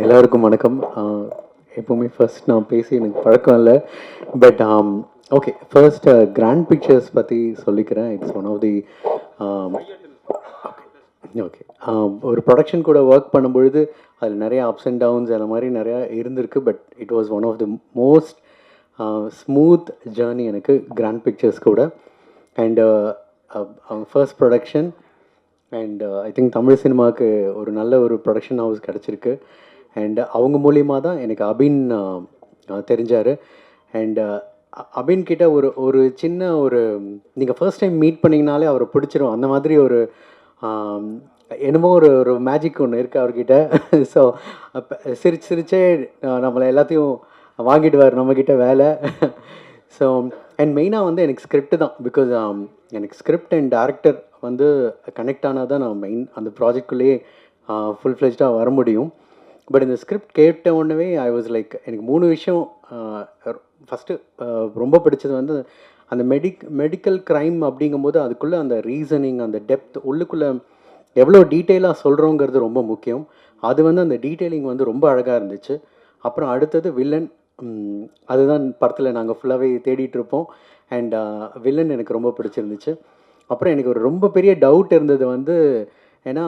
எல்லாருக்கும் வணக்கம். எப்போவுமே ஃபர்ஸ்ட் நான் பேசி எனக்கு பழக்கம் இல்லை. But okay, first grand Pictures பற்றி சொல்லிக்கிறேன். It's one of the okay. ஒரு ப்ரொடக்ஷன் கூட ஒர்க் பண்ணும்பொழுது அதில் நிறைய அப்ஸ் அண்ட் டவுன்ஸ் அந்த மாதிரி நிறையா இருந்திருக்கு. But it was one of the most smooth journey எனக்கு கிராண்ட் பிக்சர்ஸ் கூட. அண்ட் அவங்க first production and I think Tamil சினிமாவுக்கு ஒரு நல்ல ஒரு ப்ரொடக்ஷன் ஹவுஸ் கிடச்சிருக்கு. அண்ட் அவங்க மூலியமாக தான் எனக்கு அபின் தெரிஞ்சார். அண்ட் அபின் கிட்ட ஒரு ஒரு சின்ன ஒரு நீங்கள் ஃபர்ஸ்ட் டைம் மீட் பண்ணிங்கனாலே அவரை பிடிச்சிரும். அந்த மாதிரி ஒரு என்னமோ ஒரு ஒரு மேஜிக் ஒன்று இருக்குது அவர்கிட்ட. ஸோ சிரிச்சே நம்மளை எல்லாத்தையும் வாங்கிடுவார் நம்மக்கிட்ட வேலை. ஸோ அண்ட் மெயினாக வந்து எனக்கு ஸ்கிரிப்ட் தான். பிகாஸ் எனக்கு ஸ்கிரிப்ட் அண்ட் டேரக்டர் வந்து கனெக்ட் ஆனால் தான் நான் மெயின் அந்த ப்ராஜெக்ட்குள்ளேயே ஃபுல் ஃப்ளெஜ்டாக வர முடியும். பட் இந்த ஸ்கிரிப்ட் கேட்ட உடனே ஐ வாஸ் லைக், எனக்கு 3 விஷயம். ஃபஸ்ட்டு ரொம்ப பிடிச்சது வந்து அந்த மெடிக்கல் க்ரைம் அப்படிங்கும்போது அதுக்குள்ளே அந்த ரீசனிங், அந்த டெப்த், உள்ளுக்குள்ளே எவ்வளோ டீட்டெயிலாக சொல்கிறோங்கிறது ரொம்ப முக்கியம். அது வந்து அந்த டீட்டெயிலிங் வந்து ரொம்ப அழகாக இருந்துச்சு. அப்புறம் அடுத்தது வில்லன். அதுதான் படத்தில் நாங்கள் ஃபுல்லாகவே தேடிட்டு இருப்போம். அண்ட் வில்லன் எனக்கு ரொம்ப பிடிச்சிருந்துச்சு. அப்புறம் எனக்கு ஒரு ரொம்ப பெரிய டவுட் இருந்தது வந்து, ஏன்னா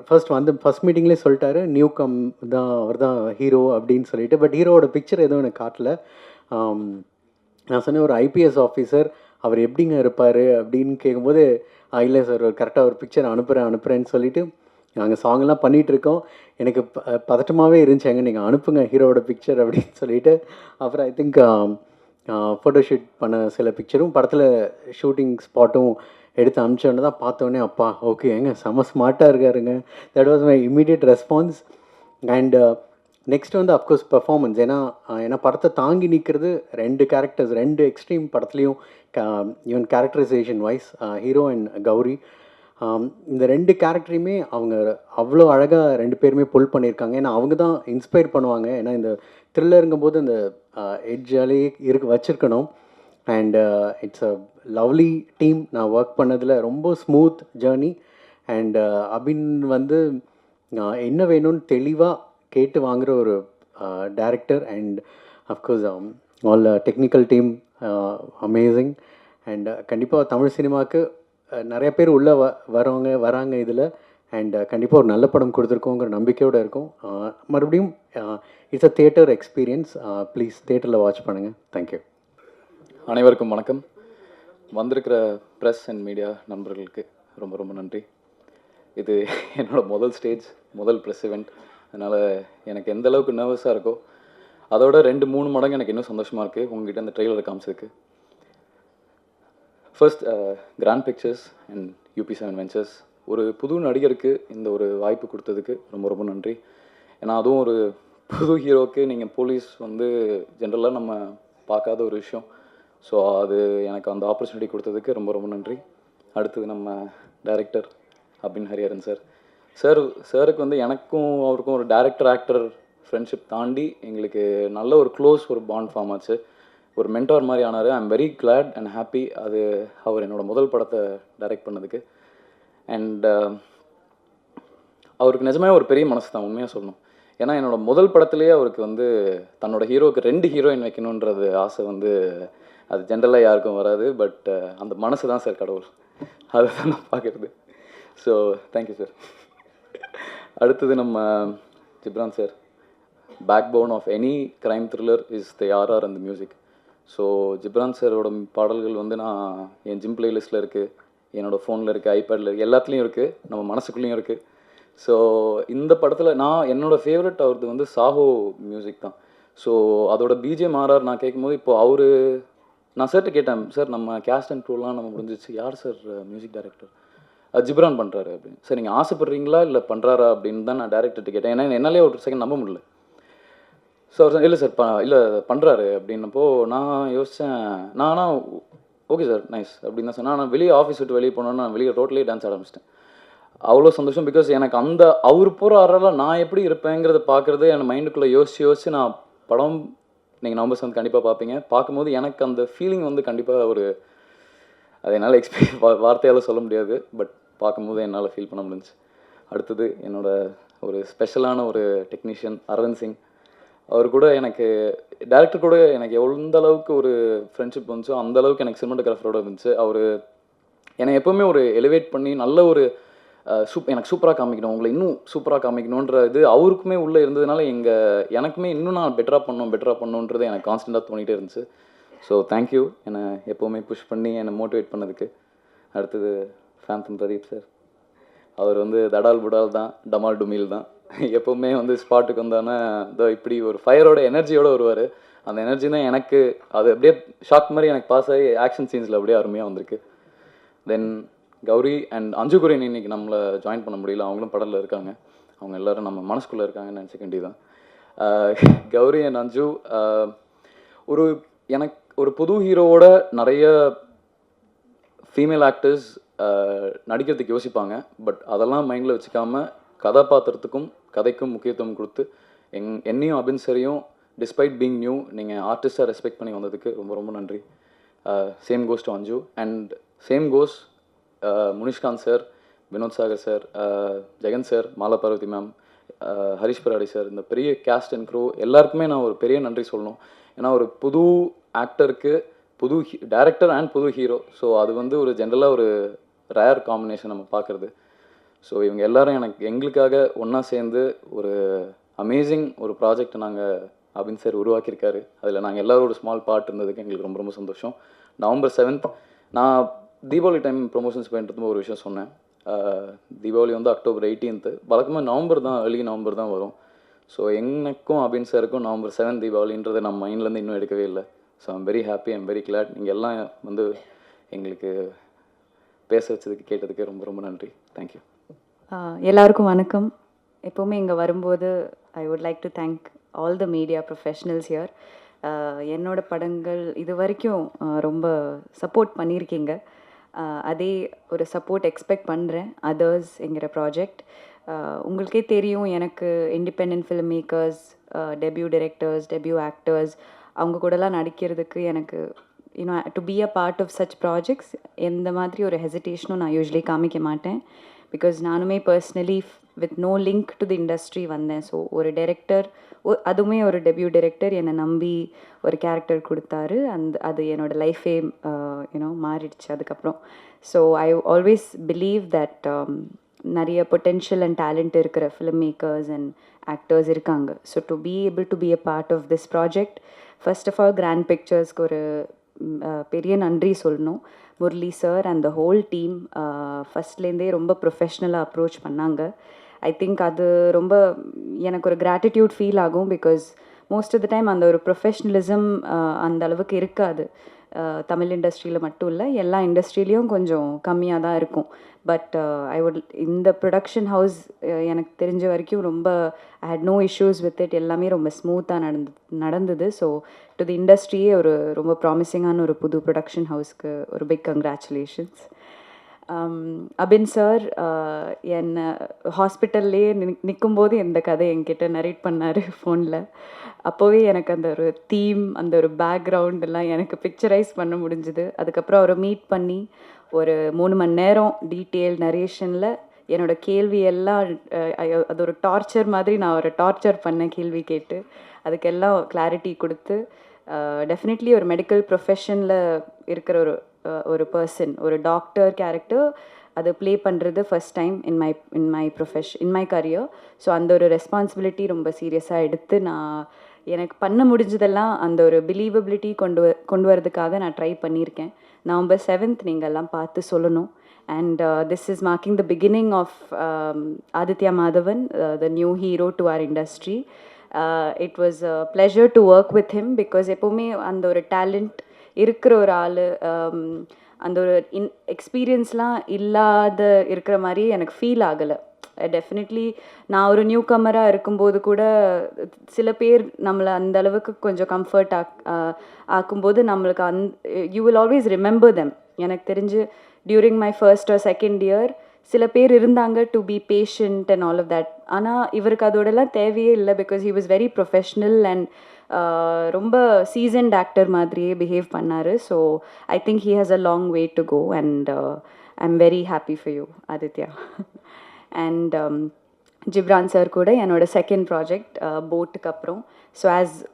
ஃபர்ஸ்ட் மீட்டிங்லேயே சொல்லிட்டாரு நியூ கம் தான், அவர் தான் ஹீரோ அப்படின்னு சொல்லிட்டு. பட் ஹீரோவோட பிக்சர் எதுவும் எனக்கு காட்டல. நான் சொன்னேன் ஒரு ஐபிஎஸ் ஆஃபீஸர் அவர் எப்படிங்க இருப்பார் அப்படின்னு கேட்கும்போது, இல்லை சார் ஒரு கரெக்டாக ஒரு பிக்சர் அனுப்புகிறேன்னு சொல்லிவிட்டு நாங்கள் சாங்கெல்லாம் பண்ணிகிட்ருக்கோம். எனக்கு பதட்டமாகவே இருந்துச்சாங்க, நீங்கள் அனுப்புங்க ஹீரோவோட பிக்சர் அப்படின்னு சொல்லிட்டு. அப்புறம் ஐ திங்க் ஃபோட்டோஷூட் பண்ண சில பிக்சரும் படத்தில் ஷூட்டிங் ஸ்பாட்டும் எடுத்து அனுப்பிச்சோன்னு தான் பார்த்தோன்னே, அப்பா ஓகே ஏங்க செம்ம ஸ்மார்ட்டாக இருக்காருங்க. That was my immediate response. And next வந்து அஃப்கோர்ஸ் பெர்ஃபார்மன்ஸ். ஏன்னா படத்தை தாங்கி நிற்கிறது 2 கேரக்டர்ஸ், 2 எக்ஸ்ட்ரீம் படத்துலையும். Even characterisation wise hero and Gowri, இந்த 2 கேரக்டரையுமே அவங்க அவ்வளோ அழகாக 2 பேருமே புல் பண்ணியிருக்காங்க. ஏன்னா அவங்க தான் இன்ஸ்பயர் பண்ணுவாங்க. ஏன்னா இந்த த்ரில்லருங்கும்போது இந்த எட்ஜாலேயே வச்சுருக்கணும். And it's a lovely team. நான் ஒர்க் பண்ணதில் ரொம்ப ஸ்மூத் ஜேர்னி. அண்ட் அபின் வந்து என்ன வேணும்னு தெளிவாக கேட்டு வாங்குகிற ஒரு director. And of course all technical team amazing. And கண்டிப்பாக தமிழ் சினிமாவுக்கு நிறைய பேர் உள்ளே வராங்க இதில். அண்ட் கண்டிப்பாக ஒரு நல்ல படம் கொடுத்துருக்கோங்கிற நம்பிக்கையோடு இருக்கும். மறுபடியும் it's a theatre experience. Please தியேட்டரில் வாட்ச் பண்ணுங்கள். தேங்க்யூ. அனைவருக்கும் வணக்கம். வந்திருக்கிற ப்ரெஸ் அண்ட் மீடியா நண்பர்களுக்கு ரொம்ப ரொம்ப நன்றி. இது என்னோடய முதல் ஸ்டேஜ், முதல் ப்ரெஸ் இவெண்ட். அதனால் எனக்கு எந்த அளவுக்கு நர்வஸாக இருக்கோ அதோட 2-3 மடங்கு எனக்கு இன்னும் சந்தோஷமாக இருக்குது உங்ககிட்ட அந்த ட்ரெய்லரை காமிச்சதுக்கு. First grand pictures and UP7 ventures ஒரு புது நடிகருக்கு இந்த ஒரு வாய்ப்பு கொடுத்ததுக்கு ரொம்ப ரொம்ப நன்றி. ஏன்னா அதுவும் ஒரு புது ஹீரோவுக்கு நீங்கள் போலீஸ் வந்து ஜென்ரலாக நம்ம பார்க்காத ஒரு விஷயம். ஸோ அது எனக்கு அந்த ஆப்பர்ச்சுனிட்டி கொடுத்ததுக்கு ரொம்ப ரொம்ப நன்றி. அடுத்தது நம்ம டைரக்டர் அபின் ஹரிஹரன் சாருக்கு வந்து எனக்கும் அவருக்கும் ஒரு டைரக்டர் ஆக்டர் ஃப்ரெண்ட்ஷிப் தாண்டி எங்களுக்கு நல்ல ஒரு க்ளோஸ் ஒரு பாண்ட் ஃபார்ம் ஆச்சு. ஒரு மென்டார் மாதிரி ஆனார். ஐ am very glad and happy அது அவர் என்னோடய முதல் படத்தை டைரக்ட் பண்ணதுக்கு. அண்ட் அவருக்கு நிஜமே ஒரு பெரிய மனசு தான், உண்மையாக சொல்லணும். ஏன்னா என்னோடய முதல் படத்துலேயே அவருக்கு வந்து தன்னோட ஹீரோவுக்கு 2 ஹீரோயின் வைக்கணுன்றது ஆசை வந்து அது ஜென்ரலாக யாருக்கும் வராது. பட் அந்த மனசு தான் சார் கடவுள், அதை தான் நான் பார்க்குறது. So thank you sir. அடுத்தது நம்ம Ghibran sir. Backbone of any crime thriller is the RR அந்த மியூசிக். ஸோ ஜிப்ரான் சாரோட பாடல்கள் வந்து நான் என் ஜிம் பிளேலிஸ்ட்டில் இருக்குது, என்னோடய ஃபோனில் இருக்குது, ஐபேடில் இருக்குது, எல்லாத்துலேயும் இருக்குது, நம்ம மனசுக்குள்ளேயும் இருக்குது. ஸோ இந்த படத்தில் என்னோடய ஃபேவரட் அவரது வந்து சாஹோ மியூசிக் தான். ஸோ அதோட BGM RR நான் கேட்கும்போது இப்போது நான் சார்கிட்ட கேட்டேன், சார் நம்ம கேஸ்ட் அண்ட் க்ரூலாம் நம்ம முடிஞ்சிச்சு, யார் சார் மியூசிக் டைரக்டர்? ஜிப்ரான் பண்ணுறாரு அப்படின்னு. சார் நீங்கள் ஆசைப்படுறீங்களா இல்லை பண்ணுறாரா அப்படின்னு தான் நான் டேரக்டர்கிட்ட கேட்டேன். ஏன்னா என்னாலே ஒரு செகண்ட் நம்ப முடியல. ஸோ அவர் இல்லை சார் இல்லை பண்ணுறாரு அப்படின்னப்போ நான் யோசித்தேன். ஆனால் ஓகே சார் நைஸ் அப்படின்னு தான் சொன்னேன். நான் வெளியே ஆஃபீஸ் விட்டு வெளியே போனோன்னா நான் வெளியே ரோட்லேயே டான்ஸ் ஆரம்பிச்சிட்டேன். அவ்வளோ சந்தோஷம். பிகாஸ் எனக்கு அந்த அவர் போகிற ஆறால் நான் எப்படி இருப்பேங்கிறத பார்க்குறது என் மைண்டுக்குள்ளே யோசிச்சு நான் படம் நீங்கள் நவம்பர் 7 கண்டிப்பாக பார்ப்பீங்க. பார்க்கும்போது எனக்கு அந்த ஃபீலிங் வந்து கண்டிப்பாக அதை என்னால் வார்த்தையால் சொல்ல முடியாது. பட் பார்க்கும்போது என்னால் ஃபீல் பண்ண முடிஞ்சிச்சு. அடுத்தது என்னோடய ஒரு ஸ்பெஷலான ஒரு டெக்னீஷியன் அரவிந்த் சிங். அவர் கூட எனக்கு டேரக்டர் கூட எனக்கு எந்த அளவுக்கு ஒரு ஃப்ரெண்ட்ஷிப் வந்துச்சோ அந்த அளவுக்கு எனக்கு சினிமாட்டோகிராஃபரோட இருந்துச்சு. அவர் என்னை எப்போவுமே ஒரு எலிவேட் பண்ணி நல்ல ஒரு எனக்கு சூப்பராக காமிக்கணும், உங்களை இன்னும் சூப்பராக காமிக்கணுன்ற இது அவருக்குமே உள்ளே இருந்ததுனால எனக்குமே இன்னும் நான் பெட்டராக பண்ணணுன்றது எனக்கு கான்ஸ்டண்ட்டாக தோணிகிட்டே இருந்துச்சு. ஸோ தேங்க்யூ என்னை எப்போவுமே புஷ் பண்ணி என்னை மோட்டிவேட் பண்ணதுக்கு. அடுத்தது ஃபேந்தம் பிரதீப் சார். அவர் வந்து தடால் புடால் தான், டமால் டுமில் தான். எப்போவுமே வந்து ஸ்பாட்டுக்கு வந்தானே இதோ இப்படி ஒரு ஃபயரோட எனர்ஜியோடு வருவார். அந்த எனர்ஜி தான் எனக்கு அது அப்படியே ஷாக் மாதிரி எனக்கு பாஸ் ஆகி ஆக்ஷன் சீன்ஸில் அப்படியே அருமையாக வந்திருக்கு. தென் கௌரி அண்ட் அஞ்சு குரியன் இன்னைக்கு நம்மளை ஜாயின் பண்ண முடியல, அவங்களும் படத்தில் இருக்காங்க. அவங்க எல்லோரும் நம்ம மனசுக்குள்ளே இருக்காங்கன்னு நினச்சிக்க வேண்டியதான். கௌரி அண்ட் அஞ்சு எனக்கு ஒரு புது ஹீரோவோட நிறைய ஃபீமேல் ஆக்டர்ஸ் நடிக்கிறதுக்கு யோசிப்பாங்க. பட் அதெல்லாம் மைண்டில் வச்சுக்காமல் கதாபாத்திரத்துக்கும் கதைக்கும் முக்கியத்துவம் கொடுத்து என்னையும் அபின் சரியும் டிஸ்பைட் பீங் நியூ நீங்கள் ஆர்டிஸ்டாக ரெஸ்பெக்ட் பண்ணி வந்ததுக்கு ரொம்ப ரொம்ப நன்றி. Same goes to Anju and same goes Munishkanth sir, Vinod Sagar sir, Jagan sir, Mala Parvathy ma'am, Harish Peradi sir, இந்த பெரிய கேஸ்ட் அண்ட் க்ரூ எல்லாருக்குமே நான் ஒரு பெரிய நன்றி சொல்லணும். ஏன்னா ஒரு புது ஆக்டருக்கு புது டைரக்டர் அண்ட் புது ஹீரோ, ஸோ அது வந்து ஒரு ஜென்ரலாக ஒரு ரேர் காம்பினேஷன் நம்ம பார்க்குறது. ஸோ இவங்க எல்லாரும் எங்களுக்காக ஒன்றா சேர்ந்து ஒரு அமேசிங் ஒரு ப்ராஜெக்ட் நாங்கள் அபின் சார் உருவாக்கியிருக்காரு. அதில் நாங்கள் எல்லோரும் ஒரு ஸ்மால் பார்ட் இருந்ததுக்கு எங்களுக்கு ரொம்ப ரொம்ப சந்தோஷம். நவம்பர் 7th நான் தீபாவளி டைம் ப்ரொமோஷன்ஸ் போயிட்டு ஒரு விஷயம் சொன்னேன். தீபாவளி வந்து அக்டோபர் 18th, வழக்கமாக நவம்பர் தான், ஏர்லி நவம்பர் தான் வரும். ஸோ எனக்கும் அபின் சாருக்கும் நவம்பர் 7 தீபாவளின்றதை நம்ம மைண்ட்லேருந்து இன்னும் எடுக்கவே இல்லை. So I'm very happy, I'm very glad. நீங்கள் எல்லாம் வந்து எங்களுக்கு பேச வச்சதுக்கு கேட்டதுக்கு ரொம்ப ரொம்ப நன்றி. தேங்க்யூ. எல்லாருக்கும் வணக்கம். எப்போவுமே இங்கே வரும்போது I would like to thank all the media professionals here. என்னோட படங்கள் இது வரைக்கும் ரொம்ப சப்போர்ட் பண்ணியிருக்கீங்க. அதே ஒரு சப்போர்ட் எக்ஸ்பெக்ட் பண்ணுறேன் அதர்ஸ்ங்கிற ப்ராஜெக்ட். உங்களுக்கே தெரியும், எனக்கு independent filmmakers, debut directors, debut actors அவங்க கூடலாம் நடிக்கிறதுக்கு எனக்கு to be a part of such projects எந்த மாதிரி ஒரு ஹெசிடேஷனும் நான் யூஸ்வலி காமிக்க மாட்டேன். பிகாஸ் நானுமே personally with no link to the industry வந்தேன். ஸோ ஒரு டைரக்டர், அதுவுமே ஒரு டெபியூ டைரக்டர் என்னை நம்பி ஒரு கேரக்டர் கொடுத்தாரு. அது என்னோடய லைஃபே மாறிடுச்சு அதுக்கப்புறம். So I always believe that நிறைய பொட்டென்ஷியல் அண்ட் டேலண்ட் இருக்கிற ஃபிலிம் மேக்கர்ஸ் அண்ட் ஆக்டர்ஸ் இருக்காங்க. So to be able to be a part of this project, first of all grand பிக்சர்ஸ்க்கு ஒரு பெரிய நன்றி சொல்லணும். Murali sir and the whole team ஃபஸ்ட்லேருந்தே ரொம்ப ப்ரொஃபஷ்னலாக அப்ரோச் பண்ணாங்க. ஐ திங்க் அது ரொம்ப எனக்கு ஒரு கிராட்டிடியூட் ஃபீல் ஆகும். Because most of the time அந்த ஒரு ப்ரொஃபஷ்னலிசம் அந்த அளவுக்கு இருக்காது. தமிழ் இண்டஸ்ட்ரியில் மட்டும் இல்லை, எல்லா இண்டஸ்ட்ரியிலையும் கொஞ்சம் கம்மியாக தான் இருக்கும். பட் இந்த ப்ரொடக்ஷன் ஹவுஸ் எனக்கு தெரிஞ்ச வரைக்கும் ரொம்ப I had no issues with it. எல்லாமே ரொம்ப ஸ்மூத்தாக நடந்தது. ஸோ டு தி இண்டஸ்ட்ரியே ஒரு ரொம்ப ப்ராமிசிங்கான ஒரு புது ப்ரொடக்ஷன் ஹவுஸ்க்கு ஒரு பிக் கங்க்ராச்சுலேஷன்ஸ். அபின் சார் என்னை ஹாஸ்பிட்டல்லையே நிற்கும்போது இந்த கதை என்கிட்ட நரேட் பண்ணார் ஃபோனில். அப்போவே எனக்கு அந்த ஒரு தீம், அந்த ஒரு பேக்ரவுண்ட் எல்லாம் எனக்கு பிக்சரைஸ் பண்ண முடிஞ்சுது. அதுக்கப்புறம் அவரை மீட் பண்ணி ஒரு 3 மணி நேரம் டீட்டெயில் நரேஷனில் என்னோடய கேள்வியெல்லாம் அது ஒரு டார்ச்சர் மாதிரி நான் அவரை டார்ச்சர் பண்ணேன் கேள்வி கேட்டு. அதுக்கெல்லாம் கிளாரிட்டி கொடுத்து டெஃபினெட்லி ஒரு மெடிக்கல் ப்ரொஃபஷனில் இருக்கிற ஒரு பர்சன், ஒரு டாக்டர் கேரக்டர் அதை ப்ளே பண்ணுறது first time in my career. So அந்த ஒரு ரெஸ்பான்சிபிலிட்டி ரொம்ப சீரியஸாக எடுத்து நான் எனக்கு பண்ண முடிஞ்சதெல்லாம் அந்த ஒரு பிலீவபிலிட்டி கொண்டு வரதுக்காக நான் ட்ரை பண்ணியிருக்கேன். நவம்பர் 7th நீங்கள் எல்லாம் பார்த்து சொல்லணும். And this is marking the beginning of Aditya Madhavan, the new hero to our industry. It was a pleasure to work with him. Because எப்போவுமே அந்த ஒரு டேலண்ட் இருக்கிற ஒரு ஆள், அந்த ஒரு எக்ஸ்பீரியன்ஸ்லாம் இல்லாத இருக்கிற மாதிரி எனக்கு ஃபீல் ஆகலை. டெஃபினெட்லி நான் ஒரு நியூ கம்மராக இருக்கும்போது கூட சில பேர் நம்மளை அந்த அளவுக்கு கொஞ்சம் கம்ஃபர்ட் ஆக்கும்போது நம்மளுக்கு you will always remember them. எனக்கு தெரிஞ்சு during my first or second year சில பேர் இருந்தாங்க to be patient and all of that. ஆனால் இவருக்கு அதோடலாம் தேவையே இல்லை. Because he was very professional and ரொம்ப சீசன்ட் ஆக்டர் மாதிரியே பிஹேவ் பண்ணார். So I think he has a long way to go and I am very happy for you Aditya. And Ghibran sir கூட என்னோட செகண்ட் ப்ராஜெக்ட் போட்டுக்கு அப்புறம். So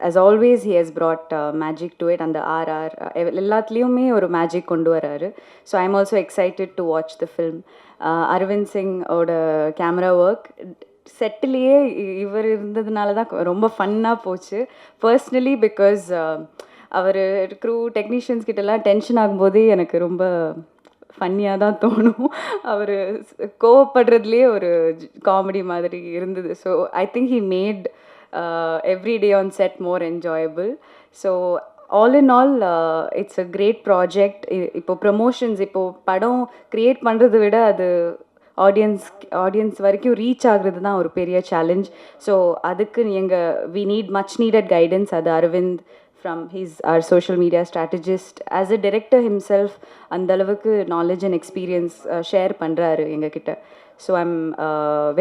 as always he has brought magic to it. அந்த RR எல்லாத்துலேயுமே ஒரு magic கொண்டு வராரு. So I am also excited to watch the film. Arvind Singh ஓட கேமரா ஒர்க் செட்டிலேயே இவர் இருந்ததுனால தான் ரொம்ப ஃபன்னாக போச்சு. பர்சனலி பிகாஸ் அவர் க்ரூ டெக்னீஷியன்ஸ் கிட்டலாம் டென்ஷன் ஆகும்போதே எனக்கு ரொம்ப ஃபன்னியாக தான் தோணும். அவர் கோவப்படுறதுலேயே ஒரு காமெடி மாதிரி இருந்தது. So I think he made every day on set more enjoyable. So all in all it's a great project. இப்போ ப்ரமோஷன்ஸ், இப்போது படம் க்ரியேட் பண்ணுறதை விட அது ஆடியன்ஸ் வரைக்கும் ரீச் ஆகுறது தான் ஒரு பெரிய சேலஞ்ச். ஸோ அதுக்கு we need much needed guidance. அது Arvind from our social media strategist. As a director himself, அந்த அளவுக்கு knowledge and experience ஷேர் பண்ணுறாரு எங்ககிட்ட. So I'm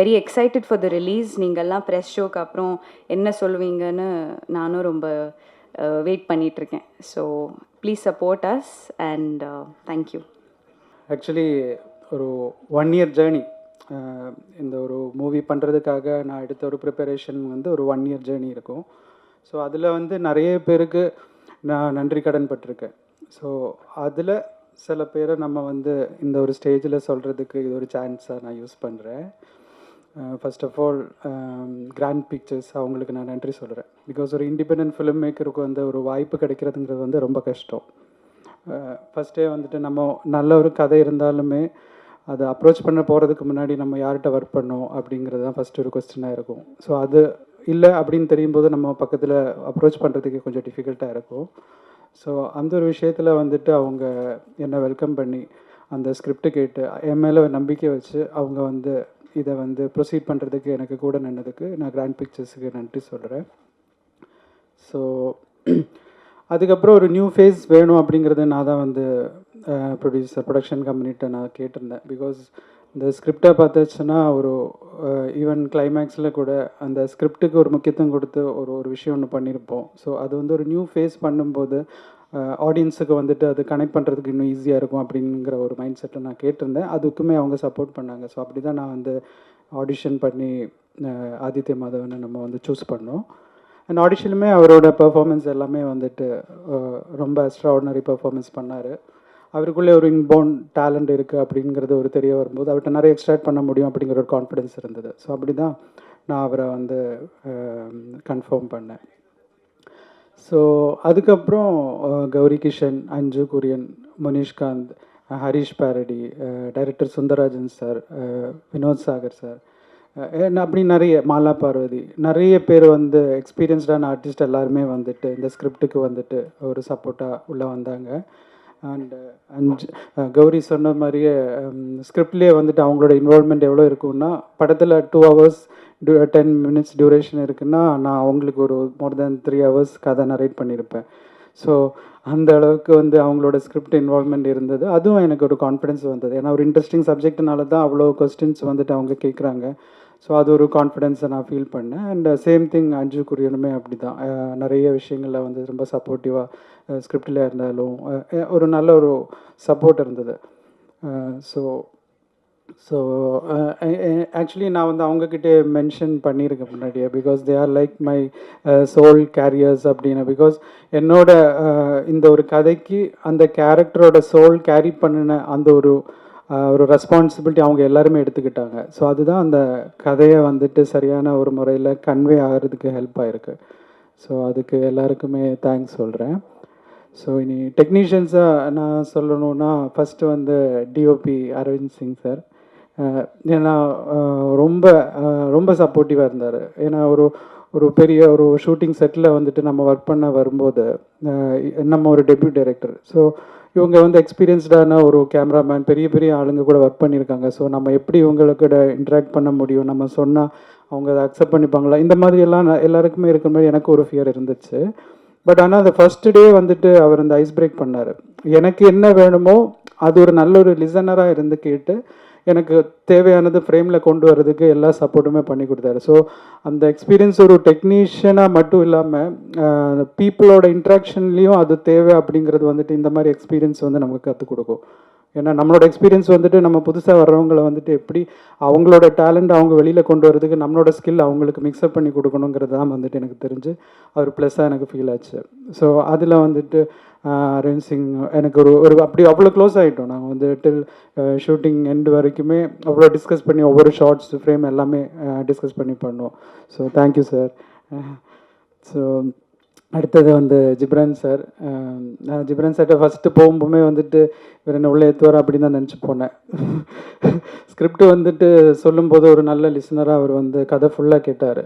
very excited for the release. நீங்கள்லாம் ப்ரெஸ் ஷோக்கு அப்புறம் என்ன சொல்லுவீங்கன்னு நானும் ரொம்ப வெயிட் பண்ணிகிட்ருக்கேன். So please support us and thank you. Actually ஒரு 1 year ஜேர்னி. இந்த ஒரு மூவி பண்ணுறதுக்காக நான் எடுத்த ஒரு ப்ரிப்பரேஷன் வந்து ஒரு 1 year ஜேர்னி இருக்கும். ஸோ அதில் வந்து நிறைய பேருக்கு நான் நன்றி கடன் பட்டிருக்கேன். ஸோ அதில் சில பேரை நம்ம வந்து இந்த ஒரு ஸ்டேஜில் சொல்கிறதுக்கு இது ஒரு சான்ஸாக நான் யூஸ் பண்ணுறேன். First of all grand pictures, அவங்களுக்கு நான் நன்றி சொல்கிறேன். பிகாஸ் ஒரு இண்டிபெண்டன்ட் ஃபிலிம் மேக்கருக்கு வந்து ஒரு வாய்ப்பு கிடைக்கிறதுங்கிறது வந்து ரொம்ப கஷ்டம். ஃபஸ்ட்டே வந்துட்டு நம்ம நல்ல ஒரு கதை இருந்தாலுமே அதை அப்ரோச் பண்ண போகிறதுக்கு முன்னாடி நம்ம யார்கிட்ட ஒர்க் பண்ணோம் அப்படிங்கிறது தான் ஃபஸ்ட்டு ஒரு கொஸ்டினாக இருக்கும். ஸோ அது இல்லை அப்படின்னு தெரியும் போது நம்ம பக்கத்தில் அப்ரோச் பண்ணுறதுக்கு கொஞ்சம் டிஃபிகல்ட்டாக இருக்கும். ஸோ அந்த ஒரு விஷயத்தில் வந்துட்டு அவங்க என்னை வெல்கம் பண்ணி அந்த ஸ்கிரிப்ட் கேட்டு என் மேலே நம்பிக்கை வச்சு அவங்க வந்து இதை வந்து ப்ரொசீட் பண்ணுறதுக்கு எனக்கு கூட நின்னதுக்கு நான் கிராண்ட் பிக்சர்ஸுக்கு நன்றி சொல்கிறேன். ஸோ அதுக்கப்புறம் ஒரு நியூ ஃபேஸ் வேணும் அப்படிங்கிறத நான் தான் வந்து ப்ரொடக்ஷன் கம்பெனிகிட்ட நான் கேட்டிருந்தேன். பிகாஸ் இந்த ஸ்கிரிப்டை பார்த்துச்சுன்னா ஒரு ஈவன் கிளைமேக்ஸில் கூட அந்த ஸ்கிரிப்டுக்கு ஒரு முக்கியத்துவம் கொடுத்து ஒரு விஷயம் ஒன்று பண்ணியிருப்போம். ஸோ அது வந்து ஒரு நியூ ஃபேஸ் பண்ணும்போது ஆடியன்ஸுக்கு வந்துட்டு அது கனெக்ட் பண்ணுறதுக்கு இன்னும் ஈஸியாக இருக்கும் அப்படிங்கிற ஒரு மைண்ட் செட்டை நான் கேட்டிருந்தேன். அதுக்குமே அவங்க சப்போர்ட் பண்ணாங்க. ஸோ அப்படி தான் நான் வந்து ஆடிஷன் பண்ணி ஆதித்ய மாதவனை நம்ம வந்து சூஸ் பண்ணோம். அண்ட் ஆடிஷனுமே அவரோட பெர்ஃபார்மன்ஸ் எல்லாமே வந்துட்டு ரொம்ப எக்ஸ்ட்ராஆர்டினரி பெர்ஃபார்மன்ஸ் பண்ணார். அவருக்குள்ளே ஒரு இன்போர்ன் டேலண்ட் இருக்குது அப்படிங்கிறது ஒரு தெரிய வரும்போது அவர்கிட்ட நிறைய எக்ஸ்ட்ராக்ட் பண்ண முடியும் அப்படிங்கிற ஒரு கான்ஃபிடென்ஸ் இருந்தது. ஸோ அப்படி தான் நான் அவரை வந்து கன்ஃபார்ம் பண்ணேன். ஸோ அதுக்கப்புறம் கௌரி கிஷன், அஞ்சு Kurien, Munishkanth, Harish Peradi, director Sundararajan sir, Vinod Sagar sir, அப்படி நிறைய மாலா பார்வதி, நிறைய பேர் வந்து எக்ஸ்பீரியன்ஸ்டான ஆர்டிஸ்ட் எல்லாருமே வந்துட்டு இந்த ஸ்கிரிப்டுக்கு வந்துட்டு ஒரு சப்போர்ட்டாக உள்ளே வந்தாங்க. அண்ட் கௌரி சொன்ன மாதிரியே ஸ்கிரிப்ட்லேயே வந்துட்டு அவங்களோட இன்வால்வ்மெண்ட் எவ்வளோ இருக்குன்னா, படத்தில் 2 hours 10 minutes டியூரேஷன் இருக்குன்னா நான் அவங்களுக்கு ஒரு மோர் தேன் 3 hours கதை நரேட் பண்ணியிருப்பேன். ஸோ அந்த அளவுக்கு வந்து அவங்களோட ஸ்கிரிப்ட் இன்வால்வ்மெண்ட் இருந்தது. அதுவும் எனக்கு ஒரு கான்ஃபிடென்ஸ் வந்தது. ஏன்னா ஒரு இன்ட்ரெஸ்டிங் சப்ஜெக்ட்னால தான் அவ்வளோ கொஸ்டின்ஸ் வந்துட்டு அவங்க கேட்குறாங்க. ஸோ அது ஒரு கான்ஃபிடென்ஸை நான் ஃபீல் பண்ணேன். அண்ட் சேம் திங் அஞ்சு குரியனுமே அப்படி தான் நிறைய விஷயங்களில் வந்து ரொம்ப சப்போர்ட்டிவாக ஸ்கிரிப்டில் இருந்தாலும் ஒரு நல்ல ஒரு சப்போர்ட் இருந்தது. ஸோ ஆக்சுவலி நான் வந்து அவங்கக்கிட்டே மென்ஷன் பண்ணியிருக்கேன் முன்னாடியே. Because they are like my soul carriers அப்படின்னு. பிகாஸ் என்னோட இந்த ஒரு கதைக்கு அந்த கேரக்டரோட சோல் கேரி பண்ணின அந்த ஒரு ரெஸ்பான்சிபிலிட்டி அவங்க எல்லாருமே எடுத்துக்கிட்டாங்க. ஸோ அதுதான் அந்த கதையை வந்துட்டு சரியான ஒரு முறையில் கன்வே ஆகிறதுக்கு ஹெல்ப் ஆகிருக்கு. ஸோ அதுக்கு எல்லாருக்குமே தேங்க்ஸ் சொல்கிறேன். ஸோ இனி டெக்னீஷியன்ஸாக நான் சொல்லணுன்னா ஃபஸ்ட்டு வந்து டிஓபி அரவிந்த் சிங் சார். ஏன்னா ரொம்ப ரொம்ப சப்போர்ட்டிவாக இருந்தார். ஏன்னா ஒரு பெரிய ஒரு ஷூட்டிங் செட்டில் வந்துட்டு நம்ம ஒர்க் பண்ண வரும்போது நம்ம ஒரு டெபியூட் டைரக்டர். ஸோ இவங்க வந்து எக்ஸ்பீரியன்ஸ்டான ஒரு கேமராமேன், பெரிய பெரிய ஆளுங்க கூட ஒர்க் பண்ணியிருக்காங்க. ஸோ நம்ம எப்படி இவங்களுக்கு இன்ட்ராக்ட் பண்ண முடியும், நம்ம சொன்னால் அவங்க அதை அக்செப்ட் பண்ணிப்பாங்களா, இந்த மாதிரி எல்லாம் எல்லாருக்குமே இருக்கிற மாதிரி எனக்கு ஒரு ஃபியர் இருந்துச்சு. பட் ஆனால் அந்த ஃபர்ஸ்ட் டே வந்துட்டு அவர் அந்த ஐஸ் பிரேக் பண்ணார். எனக்கு என்ன வேணுமோ அது ஒரு நல்ல ஒரு லிசனராக இருந்து கேட்டு எனக்கு தேவையானது ஃப்ரேமில் கொண்டு வரதுக்கு எல்லா சப்போர்ட்டுமே பண்ணி கொடுத்தாரு. ஸோ அந்த எக்ஸ்பீரியன்ஸ் ஒரு டெக்னீஷியனாக மட்டும் இல்லாமல் பீப்புளோட இன்ட்ராக்ஷன்லேயும் அது தேவை அப்படிங்கிறது வந்துட்டு இந்த மாதிரி எக்ஸ்பீரியன்ஸ் வந்து நமக்கு கற்றுக் கொடுக்கும். ஏன்னா நம்மளோட எக்ஸ்பீரியன்ஸ் வந்துட்டு நம்ம புதுசாக வர்றவங்களை வந்துட்டு எப்படி அவங்களோட டேலண்ட் அவங்க வெளியில் கொண்டு வரதுக்கு நம்மளோட ஸ்கில் அவங்களுக்கு மிக்ஸ்அப் பண்ணி கொடுக்கணுங்கிறது தான் வந்துட்டு எனக்கு தெரிஞ்சு ஒரு ப்ளஸ்ஸாக எனக்கு ஃபீல் ஆச்சு. ஸோ அதில் வந்துட்டு அரவிந்த் சிங் எனக்கு ஒரு ஒரு அப்படி அவ்வளோ க்ளோஸ் ஆகிட்டோம். நாங்கள் வந்து டில் ஷூட்டிங் எண்டு வரைக்குமே அவ்வளோ டிஸ்கஸ் பண்ணி ஒவ்வொரு ஷார்ட்ஸ் ஃப்ரேம் எல்லாமே டிஸ்கஸ் பண்ணி பண்ணோம். So thank you sir. ஸோ அடுத்தது வந்து ஜிப்ரான் சார். நான் ஜிப்ரான் சார்கிட்ட ஃபஸ்ட்டு போகும்போதுமே வந்துட்டு இவர் என்ன உள்ளே ஏற்றுவார் அப்படின்னு தான் நினச்சி போனேன். ஸ்கிரிப்ட் வந்துட்டு சொல்லும்போது ஒரு நல்ல லிசனராக அவர் வந்து கதை ஃபுல்லாக கேட்டார்.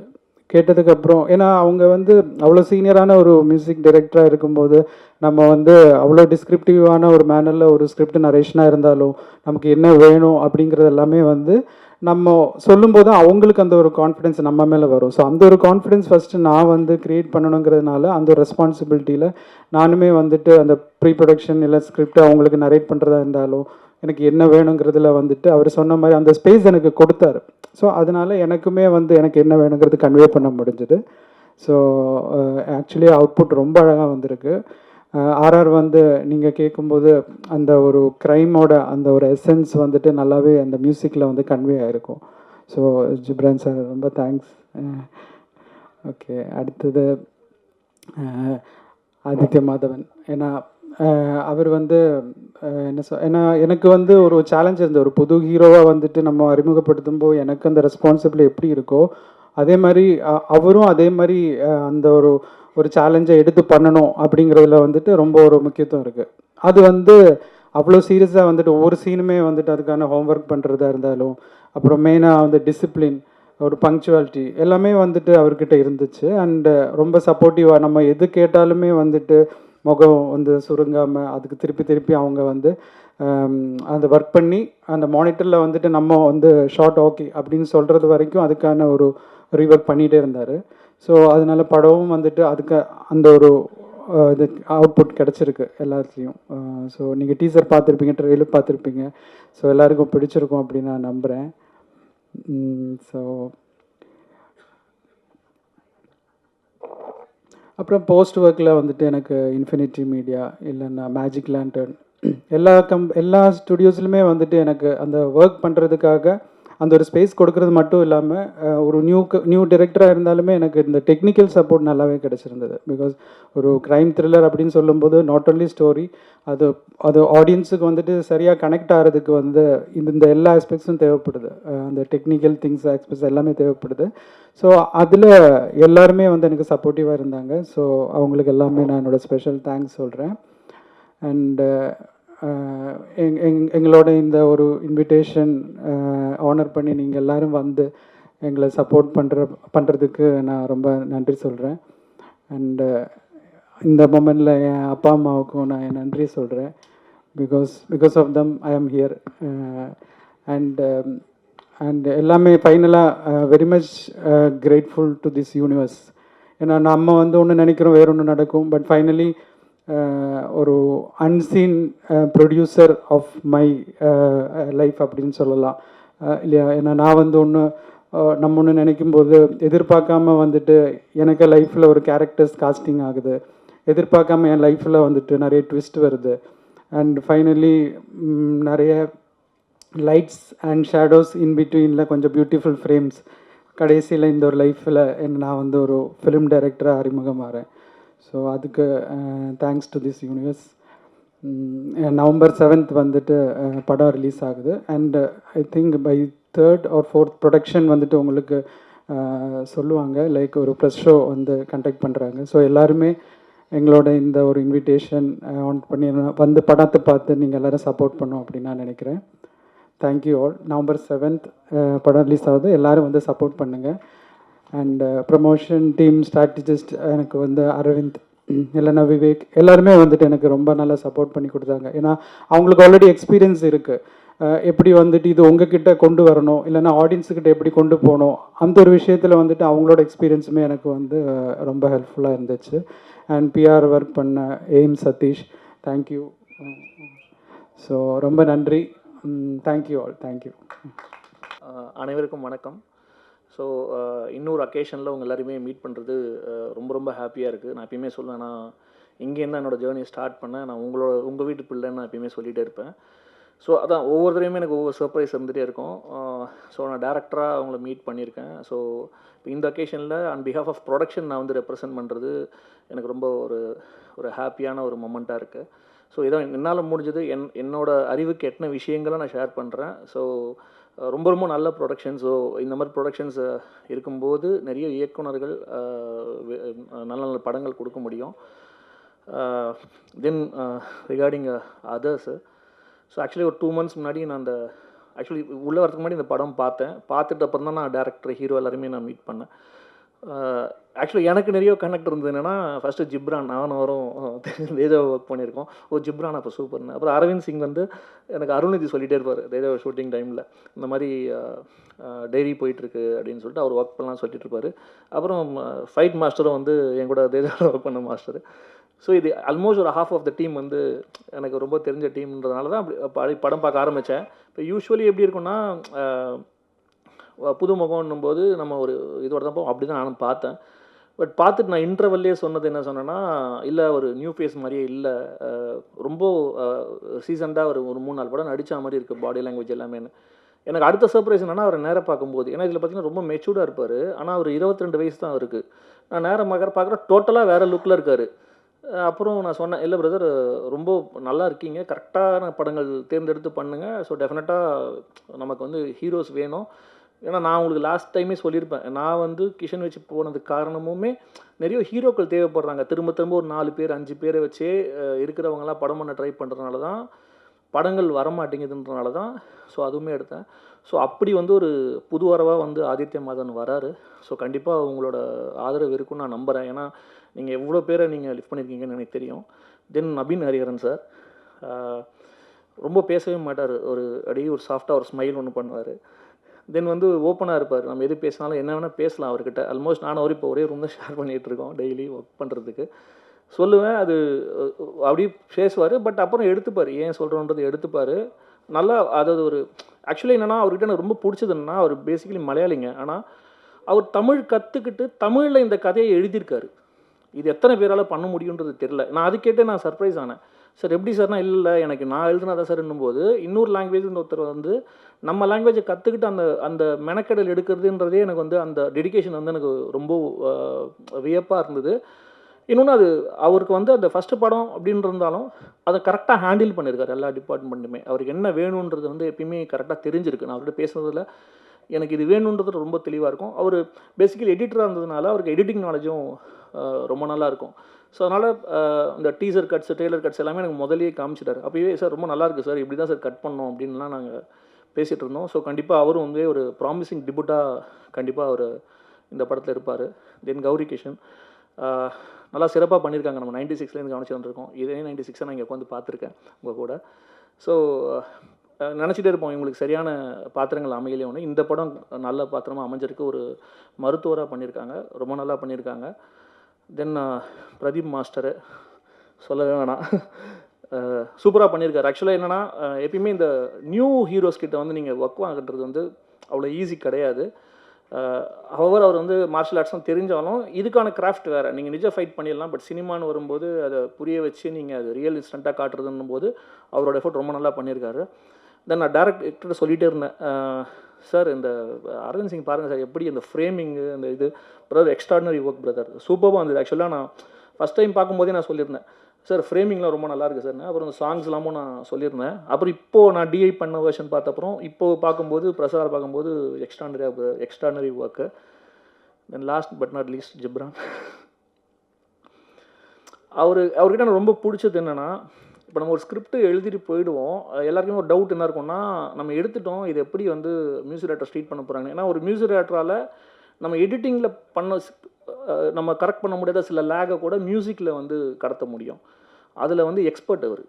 கேட்டதுக்கப்புறம் ஏன்னா அவங்க வந்து அவ்வளோ சீனியரான ஒரு மியூசிக் டைரக்டராக இருக்கும்போது நம்ம வந்து அவ்வளோ டிஸ்கிரிப்டிவான ஒரு மேனரில் ஒரு ஸ்கிரிப்ட் நரேஷனாக இருந்தாலும் நமக்கு என்ன வேணும் அப்படிங்கிறது எல்லாமே வந்து நம்ம சொல்லும்போது அவங்களுக்கு அந்த ஒரு கான்ஃபிடென்ஸ் நம்ம மேலே வரும். ஸோ அந்த ஒரு கான்ஃபிடென்ஸ் ஃபஸ்ட்டு நான் வந்து க்ரியேட் பண்ணணுங்கிறதுனால அந்த ஒரு ரெஸ்பான்சிபிலிட்டியில் நானுமே வந்துட்டு அந்த ப்ரீ ப்ரொடக்ஷன் இல்லை ஸ்கிரிப்ட் அவங்களுக்கு நரேட் பண்ணுறதா இருந்தாலும் எனக்கு என்ன வேணுங்கிறதுல வந்துட்டு அவர் சொன்ன மாதிரி அந்த ஸ்பேஸ் எனக்கு கொடுத்தாரு. ஸோ அதனால் எனக்குமே வந்து எனக்கு என்ன வேணுங்கிறது கன்வே பண்ண முடிஞ்சுது. ஸோ ஆக்சுவலி அவுட்புட் ரொம்ப அழகாக வந்திருக்கு. ஆர்ஆர் வந்து நீங்கள் கேட்கும்போது அந்த ஒரு க்ரைமோட அந்த ஒரு எசன்ஸ் வந்துட்டு நல்லாவே அந்த மியூசிக்கில் வந்து கன்வே ஆகிருக்கும். ஸோ ஜிப்ரான் சார் ரொம்ப தேங்க்ஸ். ஓகே, அடுத்தது ஆதித்ய மாதவன். ஏன்னா அவர் வந்து ஏன்னா எனக்கு வந்து ஒரு சேலஞ்ச் இருந்தது. ஒரு புது ஹீரோவாக வந்துட்டு நம்ம அறிமுகப்படுத்தும் போது எனக்கு அந்த ரெஸ்பான்சிபிலிட்டி எப்படி இருக்கோ அதே மாதிரி அவரும் அதே மாதிரி அந்த ஒரு சேலஞ்சை எடுத்து பண்ணணும் அப்படிங்கிறதுல வந்துட்டு ரொம்ப ஒரு முக்கியத்துவம் இருக்குது. அது வந்து அவ்வளோ சீரியஸாக வந்துட்டு ஒவ்வொரு சீனுமே வந்துட்டு அதுக்கான ஹோம்ஒர்க் பண்ணுறதா இருந்தாலும் அப்புறம் மெயினாக வந்து டிசிப்ளின் ஒரு பங்க்சுவாலிட்டி எல்லாமே வந்துட்டு அவர்கிட்ட இருந்துச்சு. அண்டு ரொம்ப சப்போர்ட்டிவாக நம்ம எது கேட்டாலுமே வந்துட்டு முகம் வந்து சுருங்காமல் அதுக்கு திருப்பி திருப்பி அவங்க வந்து அந்த ஒர்க் பண்ணி அந்த மானிட்டரில் வந்துட்டு நம்ம வந்து ஷார்ட் ஓகே அப்படின்னு சொல்கிறது வரைக்கும் அதுக்கான ஒரு ரீவொர்க் பண்ணிகிட்டே இருந்தார். ஸோ அதனால படமும் வந்துட்டு அதுக்கு அந்த ஒரு இது அவுட்புட் கிடச்சிருக்கு எல்லாத்துலேயும். ஸோ நீங்கள் டீசர் பார்த்துருப்பீங்க, ட்ரெயிலர் பார்த்துருப்பீங்க. ஸோ எல்லாருக்கும் பிடிச்சிருக்கும் அப்படின்னு நான் நம்புகிறேன். ஸோ அப்புறம் போஸ்ட் ஒர்க்கில் வந்துட்டு எனக்கு இன்ஃபினிட்டி மீடியா இல்லைன்னா மேஜிக் லேண்டர்ன் எல்லா ஸ்டுடியோஸ்லையுமே வந்துட்டு எனக்கு அந்த ஒர்க் பண்ணுறதுக்காக அந்த ஒரு ஸ்பேஸ் கொடுக்கறது மட்டும் இல்லாமல் ஒரு நியூ டிரெக்டராக இருந்தாலுமே எனக்கு இந்த டெக்னிக்கல் சப்போர்ட் நல்லாவே கிடச்சிருந்தது. பிகாஸ் ஒரு க்ரைம் த்ரில்லர் அப்படின்னு சொல்லும்போது நாட் ஒன்லி ஸ்டோரி அது ஆடியன்ஸுக்கு வந்துட்டு சரியாக கனெக்ட் ஆகிறதுக்கு வந்து இந்த எல்லா ஆஸ்பெக்ட்ஸும் தேவைப்படுது. அந்த டெக்னிக்கல் திங்ஸ் ஆஸ்பெக்ட்ஸ் எல்லாமே தேவைப்படுது. ஸோ அதில் எல்லாருமே வந்து எனக்கு சப்போர்ட்டிவாக இருந்தாங்க. ஸோ அவங்களுக்கு எல்லாமே நான் என்னோடய ஸ்பெஷல் தேங்க்ஸ் சொல்கிறேன். அண்டு எங்களோட இந்த ஒரு இன்விடேஷன் ஆனர் பண்ணி நீங்கள் எல்லோரும் வந்து எங்களை சப்போர்ட் பண்ணுறதுக்கு நான் ரொம்ப நன்றி சொல்கிறேன். அண்டு இந்த மொமெண்டில் என் அப்பா அம்மாவுக்கும் நான் என் நன்றி சொல்கிறேன். பிகாஸ் ஆஃப் தம் ஐ ஆம் ஹியர். அண்ட் எல்லாமே ஃபைனலாக very much grateful to this universe. ஏன்னா நம்ம வந்து ஒன்று நினைக்கிறோம் வேற ஒன்று நடக்கும். பட் ஃபைனலி ஒரு unseen producer of my life அப்படின்னு சொல்லலாம் இல்லையா. ஏன்னா நான் வந்து நம்ம ஒன்று நினைக்கும்போது எதிர்பார்க்காம வந்துட்டு எனக்கு லைஃப்பில் ஒரு கேரக்டர்ஸ் காஸ்டிங் ஆகுது. எதிர்பார்க்காம என் லைஃப்பில் வந்துட்டு நிறைய ட்விஸ்ட் வருது. அண்ட் ஃபைனலி நிறைய லைட்ஸ் அண்ட் ஷேடோஸ் இன் பிட்வீனில் கொஞ்சம் பியூட்டிஃபுல் ஃப்ரேம்ஸ். கடைசியில் இந்த ஒரு லைஃப்பில் நான் வந்து ஒரு ஃபிலிம் டைரக்டராக அறிமுகமாகிறேன். ஸோ அதுக்கு thanks to this universe. November 7th வந்துட்டு படம் ரிலீஸ் ஆகுது. And I think by 3rd or 4th production வந்துட்டு உங்களுக்கு சொல்லுவாங்க. லைக் ஒரு ப்ரெஸ் ஷோ வந்து கண்டக்ட் பண்ணுறாங்க. ஸோ எல்லாருமே எங்களோட இந்த ஒரு இன்விடேஷன் ஆன் பண்ணி வந்து படத்தை பார்த்து நீங்கள் எல்லோரும் சப்போர்ட் பண்ணோம் அப்படின்னு நான் நினைக்கிறேன். Thank you all. நவம்பர் 7th படம் ரிலீஸ் ஆகுது. எல்லோரும் வந்து சப்போர்ட் பண்ணுங்கள். அண்ட் ப்ரமோஷன் டீம் ஸ்ட்ராட்டஜிஸ்ட் எனக்கு வந்து அரவிந்த் இல்லைன்னா விவேக் எல்லாருமே வந்துட்டு எனக்கு ரொம்ப நல்லா சப்போர்ட் பண்ணி கொடுத்தாங்க. ஏன்னா அவங்களுக்கு ஆல்ரெடி எக்ஸ்பீரியன்ஸ் இருக்குது. எப்படி வந்துட்டு இது உங்ககிட்ட கொண்டு வரணும் இல்லைன்னா ஆடியன்ஸுக்கிட்ட எப்படி கொண்டு போகணும் அந்த ஒரு விஷயத்தில் வந்துட்டு அவங்களோட எக்ஸ்பீரியன்ஸுமே எனக்கு வந்து ரொம்ப ஹெல்ப்ஃபுல்லாக இருந்துச்சு. அண்ட் பிஆர் ஒர்க் பண்ண எய்ம் சதீஷ் தேங்க்யூ. ஸோ ரொம்ப நன்றி. Thank you all. தேங்க்யூ. அனைவருக்கும் வணக்கம். ஸோ இன்னொரு அக்கேஷனில் உங்கள் எல்லாருமே மீட் பண்ணுறது ரொம்ப ரொம்ப ஹாப்பியாக இருக்குது. நான் எப்பயுமே சொல்லுவேன், நான் இங்கேருந்து என்னோடய ஜேர்னி ஸ்டார்ட் பண்ணேன். நான் உங்கள் வீட்டு பிள்ளைன்னு நான் எப்பயுமே சொல்லிகிட்டே இருப்பேன். ஸோ அதான் ஒவ்வொரு தடவையுமே எனக்கு ஒவ்வொரு சர்ப்ரைஸ் இருந்துகிட்டே இருக்கும். ஸோ நான் டேரக்டராக அவங்கள மீட் பண்ணியிருக்கேன். ஸோ இப்போ இந்த அக்கேஷனில் ஆன் பிஹாஃப் ஆஃப் ப்ரொடக்ஷன் நான் வந்து ரெப்ரசன்ட் பண்ணுறது எனக்கு ரொம்ப ஒரு ஹாப்பியான ஒரு மொமெண்ட்டாக இருக்குது. ஸோ இதான் என்னால் முடிஞ்சது என்னோட அறிவுக்கு எத்தனை விஷயங்களை நான் ஷேர் பண்ணுறேன். ஸோ ரொம்ப ரொம்ப நல்ல ப்ரொடக்ஷன்ஸ். ஸோ இந்த மாதிரி ப்ரொடக்ஷன்ஸ் இருக்கும்போது நிறைய இயக்குனர்கள் நல்ல நல்ல படங்கள் கொடுக்க முடியும். தென் ரிகார்டிங் அதர்ஸு, ஸோ ஆக்சுவலி ஒரு 2 months முன்னாடி நான் அந்த ஆக்சுவலி உள்ளே வரதுக்கு முன்னாடி இந்த படம் பார்த்துட்டு அப்புறம் தான் நான் டேரக்டர், ஹீரோ எல்லாருமே நான் மீட் பண்ணேன். ஆக்சுவலி எனக்கு நிறைய கனெக்ட் இருந்தது. என்னென்னா ஃபஸ்ட்டு ஜிப்ரான், நானும் வரும் தேஜாவை ஒர்க் பண்ணியிருக்கோம். ஜிப்ரான் அப்போ சூப்பர்னு. அப்புறம் அரவிந்த் சிங் வந்து எனக்கு அருள்நிதி சொல்லிகிட்டே இருப்பார் தேஜாவை ஷூட்டிங் டைமில், இந்த மாதிரி டைரி போயிட்டுருக்கு அப்படின்னு சொல்லிட்டு அவர் ஒர்க் பண்ணலாம் சொல்லிட்டு இருப்பார். அப்புறம் ஃபைட் மாஸ்டரும் வந்து என் கூட தேஜாவில் ஒர்க் பண்ண மாஸ்டர். ஸோ இது ஆல்மோஸ்ட் ஒரு ஹாஃப் ஆஃப் த டீம் வந்து எனக்கு ரொம்ப தெரிஞ்ச டீம்ன்றதுனால தான் அப்படி படம் பார்க்க ஆரம்பித்தேன். இப்போ யூஸ்வலி எப்படி இருக்குன்னா புது முகம்னும் போது நம்ம ஒரு இதோட தான் அப்படி தான் நானும் பார்த்தேன். பட் பார்த்துட்டு நான் இன்டர்வல்லே சொன்னது என்ன சொன்னேன்னா, இல்லை ஒரு நியூ ஃபேஸ் மாதிரியே இல்லை, ரொம்ப சீசன்டாக ஒரு 3-4 படம் நடித்த மாதிரி இருக்குது பாடி லாங்குவேஜ் எல்லாமே. எனக்கு அடுத்த சர்ப்ரைஸ் என்னென்னா அவரை நேராக பார்க்கும்போது, ஏன்னா இதில் பார்த்தீங்கன்னா ரொம்ப மெச்சூர்டாக இருப்பார். ஆனால் அவர் 22 வயசு தான் இருக்குது. நான் நேரம் பார்க்குறேன் டோட்டலாக வேறு லுக்கில் இருக்கார். அப்புறம் நான் சொன்னேன், இல்லை பிரதர் ரொம்ப நல்லா இருக்கீங்க, கரெக்டான படங்கள் தேர்ந்தெடுத்து பண்ணுங்கள். ஸோ டெஃபினட்டாக நமக்கு வந்து ஹீரோஸ் வேணும். ஏன்னா நான் உங்களுக்கு லாஸ்ட் டைமே சொல்லியிருப்பேன், நான் வந்து கிஷன் வச்சு போனதுக்கு காரணமுமே நிறைய ஹீரோக்கள் தேவைப்படுறாங்க. திரும்ப திரும்ப ஒரு 4 பேர் 5 பேரை வச்சே இருக்கிறவங்களாம் படம் பண்ண ட்ரை பண்ணுறதுனால தான் படங்கள் வரமாட்டேங்குதுன்றனால தான் ஸோ அதுவுமே எடுத்தேன். ஸோ அப்படி வந்து ஒரு புது வரவாக வந்து ஆதித்ய மாதவன் வராரு. ஸோ கண்டிப்பாக உங்களோட ஆதரவு இருக்குன்னு நான் நம்புகிறேன். ஏன்னா நீங்கள் எவ்வளோ பேரை நீங்கள் லிஃப்ட் பண்ணியிருக்கீங்கன்னு எனக்கு தெரியும். தென் நபீன் ஹரிஹரன் சார் ரொம்ப பேசவே மாட்டார், அப்படியே ஒரு சாஃப்டாக ஒரு ஸ்மைல் ஒன்று பண்ணுவார். தென் வந்து ஓப்பனாக இருப்பார், நம்ம எது பேசினாலும் என்ன வேணால் பேசலாம் அவர்கிட்ட. ஆல்மோஸ்ட் நானும் அவர் இப்போ ஒரே ரூம் தான் ஷேர் பண்ணிகிட்ருக்கோம் டெய்லி ஒர்க் பண்ணுறதுக்கு. சொல்லுவேன், அது அப்படி பேசுவார். பட் அப்புறம் எடுத்துப்பார், ஏன் சொல்கிறோன்றது எடுத்துப்பார் நல்லா. அதாவது ஒரு ஆக்சுவலி என்னென்னா அவர்கிட்ட எனக்கு ரொம்ப பிடிச்சதுன்னா, அவர் பேசிக்கலி மலையாளிங்க. ஆனால் அவர் தமிழ் கற்றுக்கிட்டு தமிழில் இந்த கதையை எழுதியிருக்காரு. இது எத்தனை பேரால் பண்ண முடியுன்றது தெரில. நான் அது கேட்டு நான் சர்ப்ரைஸ் ஆனேன். சார் எப்படி சார்னா, இல்லை எனக்கு நான் எழுதுனாதான் சார் என்னும்போது இன்னொரு லாங்குவேஜ் ஒருத்தர் வந்து நம்ம லாங்குவேஜை கற்றுக்கிட்டு அந்த மெனக்கெடல் எடுக்கிறதுன்றதே எனக்கு வந்து அந்த டெடிகேஷன் வந்து எனக்கு ரொம்ப வியப்பாக இருந்தது. இன்னொன்று அது அவருக்கு வந்து அந்த ஃபஸ்ட்டு படம் அப்படின்னு இருந்தாலும் அதை கரெக்டாக ஹேண்டில் பண்ணியிருக்காரு எல்லா டிபார்ட்மெண்ட்டுமே. அவருக்கு என்ன வேணுன்றது வந்து எப்பயுமே கரெக்டாக தெரிஞ்சிருக்கு. நான் அவர்கிட்ட பேசுனதில் எனக்கு இது வேணுன்றது ரொம்ப தெளிவாக இருக்கும். அவர் பேசிக்கலி எடிட்டராக இருந்ததுனால அவருக்கு எடிட்டிங் நாலேஜும் ரொம்ப நல்லா இருக்கும். ஸோ அதனால் இந்த டீசர் கட்ஸ், ட்ரெய்லர் கட்ஸ் எல்லாமே எனக்கு முதலையே காமிச்சிட்டார். அப்போயே சார் ரொம்ப நல்லாயிருக்கு சார், இப்படி தான் சார் கட் பண்ணோம் அப்படின்லாம் நாங்கள் பேசிகிட்டு இருந்தோம். ஸோ கண்டிப்பாக அவரும் வந்து ஒரு ப்ராமிசிங் டிபுட்டாக கண்டிப்பாக அவர் இந்த படத்தில் இருப்பார். தென் கௌரி கிஷன் நல்லா சிறப்பாக பண்ணியிருக்காங்க. நம்ம 96லேருந்து கவனிச்சு வந்திருக்கோம். இதே 96 நான் இங்கே உட்காந்து பார்த்துருக்கேன் உங்கள் கூட. ஸோ நினச்சிட்டே இருப்போம் இவங்களுக்கு சரியான பாத்திரங்கள் அமையலே ஒன்று. இந்த படம் நல்ல பாத்திரமாக அமைஞ்சிருக்கு. ஒரு மருத்துவராக பண்ணியிருக்காங்க, ரொம்ப நல்லா பண்ணியிருக்காங்க. தென் பிரதீப் மாஸ்டரு சொல்லவே வேணாம், சூப்பராக பண்ணியிருக்காரு. ஆக்சுவலாக என்னென்னா எப்பயுமே இந்த நியூ ஹீரோஸ் கிட்ட வந்து நீங்கள் ஒர்க் வாங்குறது வந்து அவ்வளோ ஈஸி கிடையாது. ஹவர் அவர் வந்து மார்ஷல் ஆர்ட்ஸ்லாம் தெரிஞ்சாலும் இதுக்கான கிராஃப்ட் வேறு. நீங்கள் நிஜ ஃபைட் பண்ணிடலாம், பட் சினிமான்னு வரும்போது அதை புரிய வச்சு நீங்கள் அது ரியல் இன்ஸ்டண்ட்டாக காட்டுறதுன்னும் போது அவரோட எஃபோர்ட் ரொம்ப நல்லா பண்ணியிருக்காரு. தென் நான் டேரக்டர்கிட்ட சொல்லிகிட்டே இருந்தேன், சார் இந்த அரவிந்த் சிங் பாருங்கள் சார், எப்படி அந்த ஃப்ரேமிங்கு அந்த இது பிரதர் எக்ஸ்ட்ராடினரி ஒர்க் பிரதர், சூப்பராக இருந்தது. ஆக்சுவலாக நான் ஃபஸ்ட் டைம் பார்க்கும்போதே நான் சொல்லியிருந்தேன், சார் ஃப்ரேமிங்லாம் ரொம்ப நல்லா இருக்குது சார். அப்புறம் சாங்ஸ் எல்லாமும் நான் சொல்லியிருந்தேன். அப்புறம் இப்போது நான் டிஐ பண்ண வெர்ஷன் பார்த்தப்பறம் இப்போது பார்க்கும்போது பிரசார் பார்க்கும்போது extraordinary work. Then last but not least Ghibran. அவர்கிட்ட எனக்கு ரொம்ப பிடிச்சது என்னென்னா, இப்போ நம்ம ஒரு ஸ்கிரிப்ட் எழுதிட்டு போயிடுவோம், எல்லாருக்குமே ஒரு டவுட் என்ன இருக்கும்னா, நம்ம எடுத்துட்டோம் இது எப்படி வந்து மியூசிக் டேரக்டர் ஸ்ட்ரீட் பண்ண போகிறாங்க. ஏன்னா ஒரு மியூசிக் டேரக்டரால் நம்ம எடிட்டிங்கில் நம்ம கரெக்ட் பண்ண முடியாத சில லேகை கூட மியூசிக்கில் வந்து கடத்த முடியும். அதில் வந்து எக்ஸ்பர்ட் அவர்.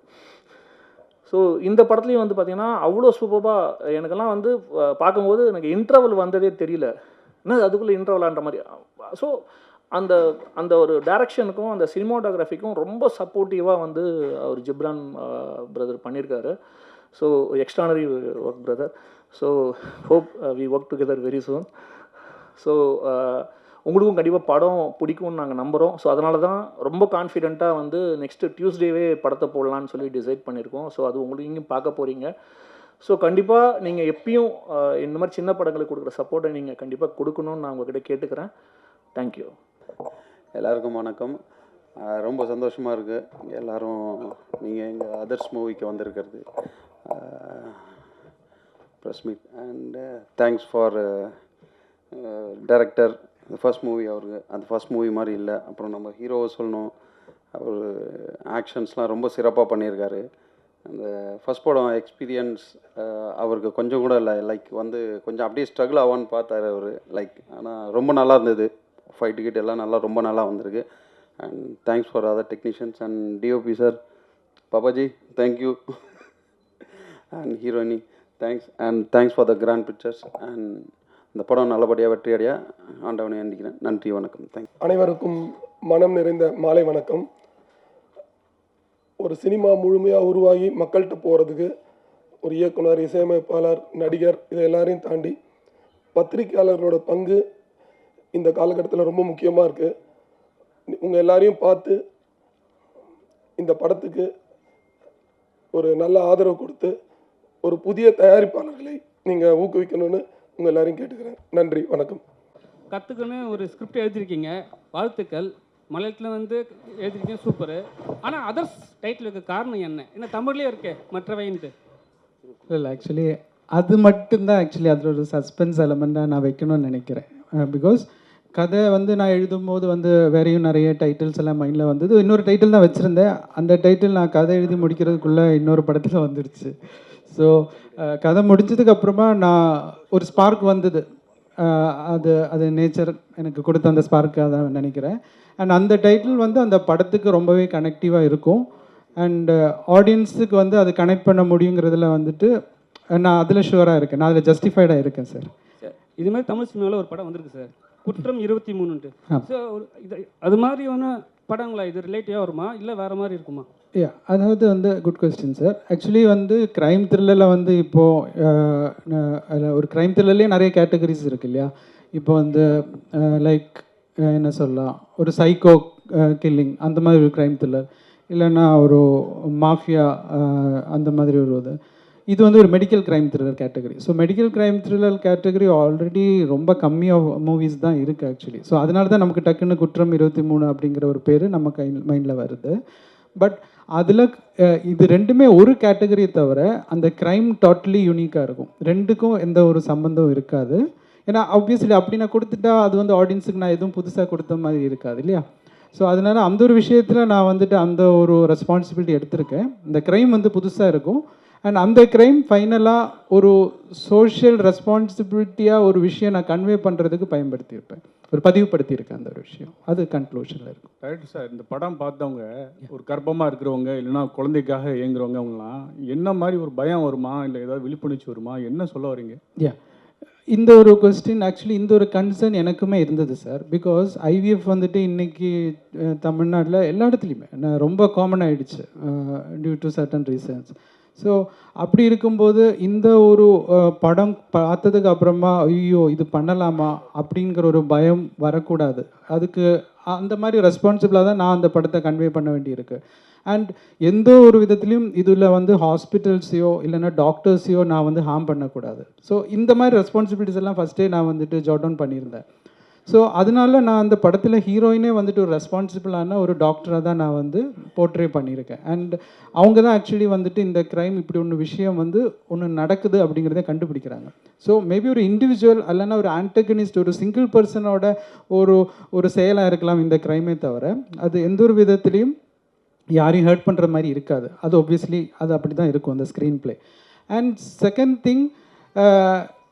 ஸோ இந்த படத்துலையும் வந்து பார்த்திங்கன்னா அவ்வளோ சூப்பராக எனக்கெல்லாம் வந்து பார்க்கும்போது எனக்கு இன்டர்வல் வந்ததே தெரியல, என்ன அதுக்குள்ளே இன்டர்வலான்ற மாதிரி. ஸோ அந்த ஒரு டைரக்ஷனுக்கும் அந்த சினிமாட்டோகிராஃபிக்கும் ரொம்ப சப்போர்ட்டிவாக வந்து அவர் ஜிப்ரான் பிரதர் பண்ணியிருக்காரு. So extraordinary work brother. So hope we work together very soon. So உங்களுக்கும் கண்டிப்பாக படம் பிடிக்கும்னு நாங்கள் நம்புகிறோம். ஸோ அதனால தான் ரொம்ப கான்ஃபிடென்ட்டாக வந்து நெக்ஸ்ட்டு டியூஸ்டேவே படத்தை போடலான்னு சொல்லி டிசைட் பண்ணியிருக்கோம். ஸோ அது உங்களுக்கு நீங்களும் பார்க்க போகிறீங்க. ஸோ கண்டிப்பாக நீங்கள் எப்பயும் இந்த மாதிரி சின்ன படங்களுக்கு கொடுக்குற சப்போர்ட்டை நீங்கள் கண்டிப்பாக கொடுக்கணும்னு நான் உங்ககிட்ட கேட்டுக்கிறேன். தேங்க்யூ. எல்லாருக்கும் வணக்கம். ரொம்ப சந்தோஷமாக இருக்குது எல்லோரும் நீங்கள் எங்கள் அதர்ஸ் மூவிக்கு வந்திருக்கிறது. Press meet and thanks for director. First movie அவருக்கு அந்த ஃபர்ஸ்ட் மூவி மாதிரி இல்லை. அப்புறம் நம்ம ஹீரோவை சொல்லணும், அவர் ஆக்ஷன்ஸ்லாம் ரொம்ப சிறப்பாக பண்ணியிருக்காரு. அந்த ஃபஸ்ட் படம் எக்ஸ்பீரியன்ஸ் அவருக்கு கொஞ்சம் கூட இல்லை, லைக் வந்து கொஞ்சம் அப்படியே ஸ்ட்ரகிள் ஆவான்னு பார்த்தாரு அவர், லைக். ஆனால் ரொம்ப நல்லா இருந்தது, ஃபைட் டிக்கெட் எல்லாம் ரொம்ப நல்லா வந்திருக்கு. And thanks for other technicians and DOP sir, Babaji thank you, and ஹீரோயினி thanks, and thanks for the grand pictures. And இந்த படம் நல்லபடியாக வெற்றியடைய ஆண்டவனை வேண்டிக்கிறேன். நன்றி, வணக்கம், தேங்க்ஸ். அனைவருக்கும் மனம் நிறைந்த மாலை வணக்கம். ஒரு சினிமா முழுமையாக உருவாகி மக்கள்கிட்ட போகிறதுக்கு ஒரு இயக்குனர், இசையமைப்பாளர், நடிகர், இதை எல்லாரையும் தாண்டி பத்திரிகையாளர்களோட பங்கு இந்த காலகட்டத்தில் ரொம்ப முக்கியமாக இருக்குது. உங்கள் எல்லாரையும் பார்த்து இந்த படத்துக்கு ஒரு நல்ல ஆதரவு கொடுத்து ஒரு புதிய தயாரிப்பாளர்களை நீங்கள் ஊக்குவிக்கணும்னு உங்கள் எல்லாரையும் கேட்டுக்கிறேன். நன்றி, வணக்கம். கற்றுக்குன்னு ஒரு ஸ்கிரிப்ட் எழுதியிருக்கீங்க, வாழ்த்துக்கள். மலையாளத்தில் வந்து எழுதியிருக்கீங்க, சூப்பரு. ஆனால் அதர்ஸ் டைட்டில் இருக்க காரணம் என்ன? என்ன தமிழ்லேயே இருக்கே மற்றவைன்ட்டு? இல்லை, ஆக்சுவலி அது மட்டும்தான் அதில் ஒரு சஸ்பென்ஸ் எலமெண்ட்டாக நான் வைக்கணும்னு நினைக்கிறேன். பிகாஸ் கதை வந்து நான் எழுதும்போது வந்து வேறையும் நிறைய டைட்டில்ஸ் எல்லாம் மைண்டில் வந்தது. இன்னொரு டைட்டில் தான் வச்சுருந்தேன். அந்த டைட்டில் நான் கதை எழுதி முடிக்கிறதுக்குள்ளே இன்னொரு படத்தில் வந்துடுச்சு. ஸோ கதை முடிஞ்சதுக்கப்புறமா நான் ஒரு ஸ்பார்க் வந்தது. அது நேச்சர் எனக்கு கொடுத்த அந்த ஸ்பார்க்காக தான் நினைக்கிறேன். அண்ட் அந்த டைட்டில் வந்து அந்த படத்துக்கு ரொம்பவே கனெக்டிவாக இருக்கும். அண்ட் ஆடியன்ஸுக்கு வந்து அது கனெக்ட் பண்ண முடியுங்கிறதுல வந்துட்டு நான் அதில் ஷுவராக இருக்கேன், நான் அதில் ஜஸ்டிஃபைடாக இருக்கேன் சார். இது மாதிரி தமிழ் சினிமாவில் ஒரு படம் வந்திருக்கு சார், குற்றம் 23. ஸோ இது அது மாதிரியான படங்களா இது ரிலேட்டிவாக வருமா இல்லை வேறு மாதிரி இருக்குமா? அதாவது வந்து குட் கொஸ்டின் சார். ஆக்சுவலி வந்து க்ரைம் த்ரில்லரில் வந்து இப்போது ஒரு க்ரைம் த்ரில்லர்லேயே நிறைய கேட்டகரிஸ் இருக்குது இல்லையா? இப்போ வந்து லைக் என்ன சொல்லலாம், ஒரு சைக்கோ கில்லிங் அந்த மாதிரி ஒரு க்ரைம் த்ரில்லர், இல்லைன்னா ஒரு மாஃபியா அந்த மாதிரி ஒரு இது வந்து ஒரு medical crime thriller category. So medical crime thriller category already ரொம்ப கம்மியாக மூவிஸ் தான் இருக்குது ஆக்சுவலி. ஸோ அதனால தான் நமக்கு டக்குன்னு குற்றம் 23 அப்படிங்கிற ஒரு பேர் நம்ம மைண்டில் வருது. பட் அதில் இது ரெண்டுமே ஒரு கேட்டகரியை தவிர அந்த க்ரைம் டோட்டலி யூனிக்காக இருக்கும். ரெண்டுக்கும் எந்த ஒரு சம்மந்தம் இருக்காது. ஏன்னா ஆப்வியஸ்லி அப்படி நான் கொடுத்துட்டா அது வந்து ஆடியன்ஸுக்கு நான் எதுவும் புதுசாக கொடுத்த மாதிரி இருக்காது இல்லையா? ஸோ அதனால் அந்த ஒரு விஷயத்தில் நான் வந்துட்டு அந்த ஒரு ரெஸ்பான்சிபிலிட்டி எடுத்திருக்கேன். இந்த க்ரைம் வந்து புதுசாக இருக்கும். அண்ட் அந்த க்ரைம் ஃபைனலாக ஒரு சோஷியல் ரெஸ்பான்சிபிலிட்டியாக ஒரு விஷயம் நான் கன்வே பண்ணுறதுக்கு பயன்படுத்தியிருப்பேன், ஒரு பதிவுபடுத்தியிருக்கேன் அந்த ஒரு விஷயம். அது கன்க்ளூஷனில் இருக்கும். Correct sir. இந்த படம் பார்த்தவங்க ஒரு கர்ப்பமாக இருக்கிறவங்க இல்லைன்னா குழந்தைக்காக இயங்குறவங்க அவங்களாம் என்ன மாதிரி ஒரு பயம் வருமா, இல்லை ஏதாவது விழிப்புணர்ச்சி வருமா, என்ன சொல்ல வரீங்க? இந்த ஒரு கொஸ்டின் ஆக்சுவலி இந்த ஒரு கன்சர்ன் எனக்குமே இருந்தது சார். பிகாஸ் ஐவிஎஃப் வந்துட்டு இன்றைக்கி தமிழ்நாட்டில் எல்லா இடத்துலையுமே ரொம்ப காமன் ஆகிடுச்சு due to certain reasons. So அப்படி இருக்கும்போது இந்த ஒரு படம் பார்த்ததுக்கு அப்புறமா ஐயோ இது பண்ணலாமா அப்படிங்கிற ஒரு பயம் வரக்கூடாது. அதுக்கு அந்த மாதிரி ரெஸ்பான்சிபிளாக தான் நான் அந்த படத்தை கன்வே பண்ண வேண்டியிருக்கு. அண்ட் எந்த ஒரு விதத்துலையும் இதில் வந்து ஹாஸ்பிட்டல்ஸையோ இல்லைன்னா டாக்டர்ஸையோ நான் வந்து ஹார்ம் பண்ணக்கூடாது. ஸோ இந்த மாதிரி ரெஸ்பான்சிபிலிட்டிஸ் எல்லாம் ஃபஸ்ட்டே நான் வந்துட்டு ஜாட் டவுன் பண்ணியிருந்தேன். ஸோ அதனால நான் அந்த படத்தில் ஹீரோயினே வந்துட்டு ஒரு ரெஸ்பான்சிபிளான ஒரு டாக்டராக தான் நான் வந்து போர்ட்ரே பண்ணியிருக்கேன். அண்ட் அவங்க தான் ஆக்சுவலி வந்துட்டு இந்த க்ரைம் இப்படி ஒன்று விஷயம் வந்து ஒன்று நடக்குது அப்படிங்கிறத கண்டுபிடிக்கிறாங்க. ஸோ மேபி ஒரு இண்டிவிஜுவல் இல்லைன்னா ஒரு ஆன்டகனிஸ்ட் ஒரு சிங்கிள் பர்சனோட ஒரு செயலாக இருக்கலாம் இந்த க்ரைமே தவிர அது எந்த ஒரு விதத்துலேயும் யாரையும் ஹர்ட் பண்ணுற மாதிரி இருக்காது. அது ஒப்வியஸ்லி அது அப்படி தான் இருக்கும் அந்த screen play. And second thing,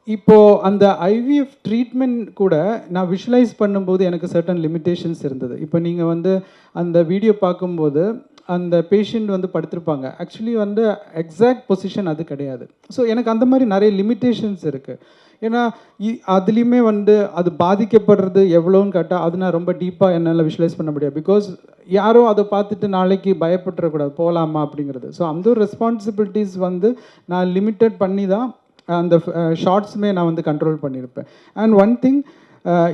இப்போது அந்த ஐவிஎஃப் ட்ரீட்மெண்ட் கூட நான் விஷுவலைஸ் பண்ணும்போது எனக்கு சர்டன் லிமிட்டேஷன்ஸ் இருந்தது. இப்போ நீங்கள் வந்து அந்த வீடியோ பார்க்கும்போது அந்த பேஷண்ட் வந்து படுத்திருப்பாங்க, ஆக்சுவலி வந்து எக்ஸாக்ட் பொசிஷன் அது கிடையாது. ஸோ எனக்கு அந்த மாதிரி நிறைய லிமிட்டேஷன்ஸ் இருக்குது. ஏன்னா அதுலேயுமே வந்து அது பாதிக்கப்படுறது எவ்வளோன்னு கேட்டால் அது நான் ரொம்ப டீப்பாக என்னால் விஷுவலைஸ் பண்ண முடியாது. பிகாஸ் யாரும் அதை பார்த்துட்டு நாளைக்கு பயப்பட்டுறக்கூடாது போகலாமா அப்படிங்கிறது. ஸோ அந்த ஒரு ரெஸ்பான்சிபிலிட்டிஸ் வந்து நான் லிமிட்டட் பண்ணி தான் அந்த ஷார்ட்ஸுமே நான் வந்து கண்ட்ரோல் பண்ணியிருப்பேன். அண்ட் ஒன் திங்,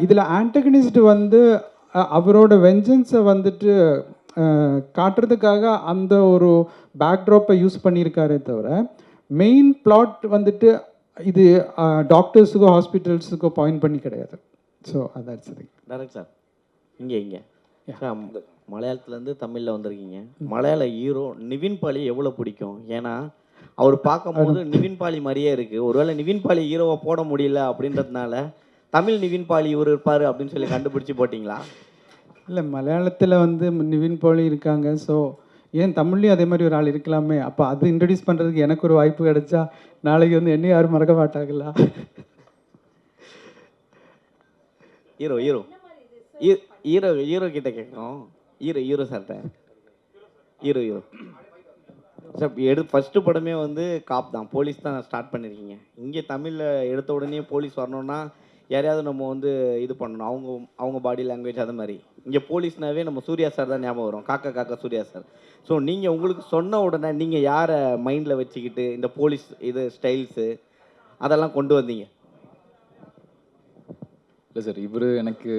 இதில் ஆண்டகனிஸ்ட் வந்து அவரோட வெஞ்சன்ஸை வந்துட்டு காட்டுறதுக்காக அந்த ஒரு பேக்ட்ராப்பை யூஸ் பண்ணியிருக்காரே தவிர மெயின் பிளாட் வந்துட்டு இது டாக்டர்ஸுக்கோ ஹாஸ்பிட்டல்ஸுக்கோ பாயிண்ட் பண்ணி கிடையாது. ஸோ அதான் சரி. டேரக்ட் சார் இங்கே மலையாளத்துலேருந்து தமிழில் வந்திருக்கீங்க. மலையாள ஹீரோ நிவின் பாலி எவ்வளோ பிடிக்கும்? ஏன்னா அவர் பார்க்கும்போது நிவின் பாலி மாதிரியே இருக்குது. ஒருவேளை நிவின் பாலி ஹீரோவை போட முடியல அப்படின்றதுனால தமிழ் நிவின் பாலி இவர் இருப்பார் அப்படின்னு சொல்லி கண்டுபிடிச்சி போட்டிங்களா? இல்லை, மலையாளத்தில் வந்து நிவின் பாலி இருக்காங்க. ஸோ ஏன் தமிழ்லையும் அதே மாதிரி ஒரு ஆள் இருக்கலாமே. அப்போ அது இன்ட்ரடியூஸ் பண்ணுறதுக்கு எனக்கு ஒரு வாய்ப்பு கிடைச்சா நாளைக்கு வந்து என்ன யாரும் மறக்க மாட்டாங்களா? ஹீரோ ஹீரோ ஹீரோ ஹீரோ கிட்ட கேட்குறோம். ஹீரோ சார்கிட்ட ஹீரோ சார் ஃபஸ்ட்டு படமே வந்து காப் தான், போலீஸ் தான் ஸ்டார்ட் பண்ணியிருக்கீங்க. இங்கே தமிழில் எடுத்த உடனே போலீஸ் வரணுன்னா யாரையாவது நம்ம வந்து இது பண்ணணும், அவங்க பாடி லாங்குவேஜ் அது மாதிரி. இங்கே போலீஸ்னாவே நம்ம சூர்யா சார் தான் ஞாபகம் வரும், காக்கா சூர்யா சார். ஸோ நீங்கள் உங்களுக்கு சொன்ன உடனே நீங்கள் யாரை மைண்டில் வச்சுக்கிட்டு இந்த போலீஸ் இது ஸ்டைல்ஸு அதெல்லாம் கொண்டு வந்தீங்க? இல்லை சார், இவர் எனக்கு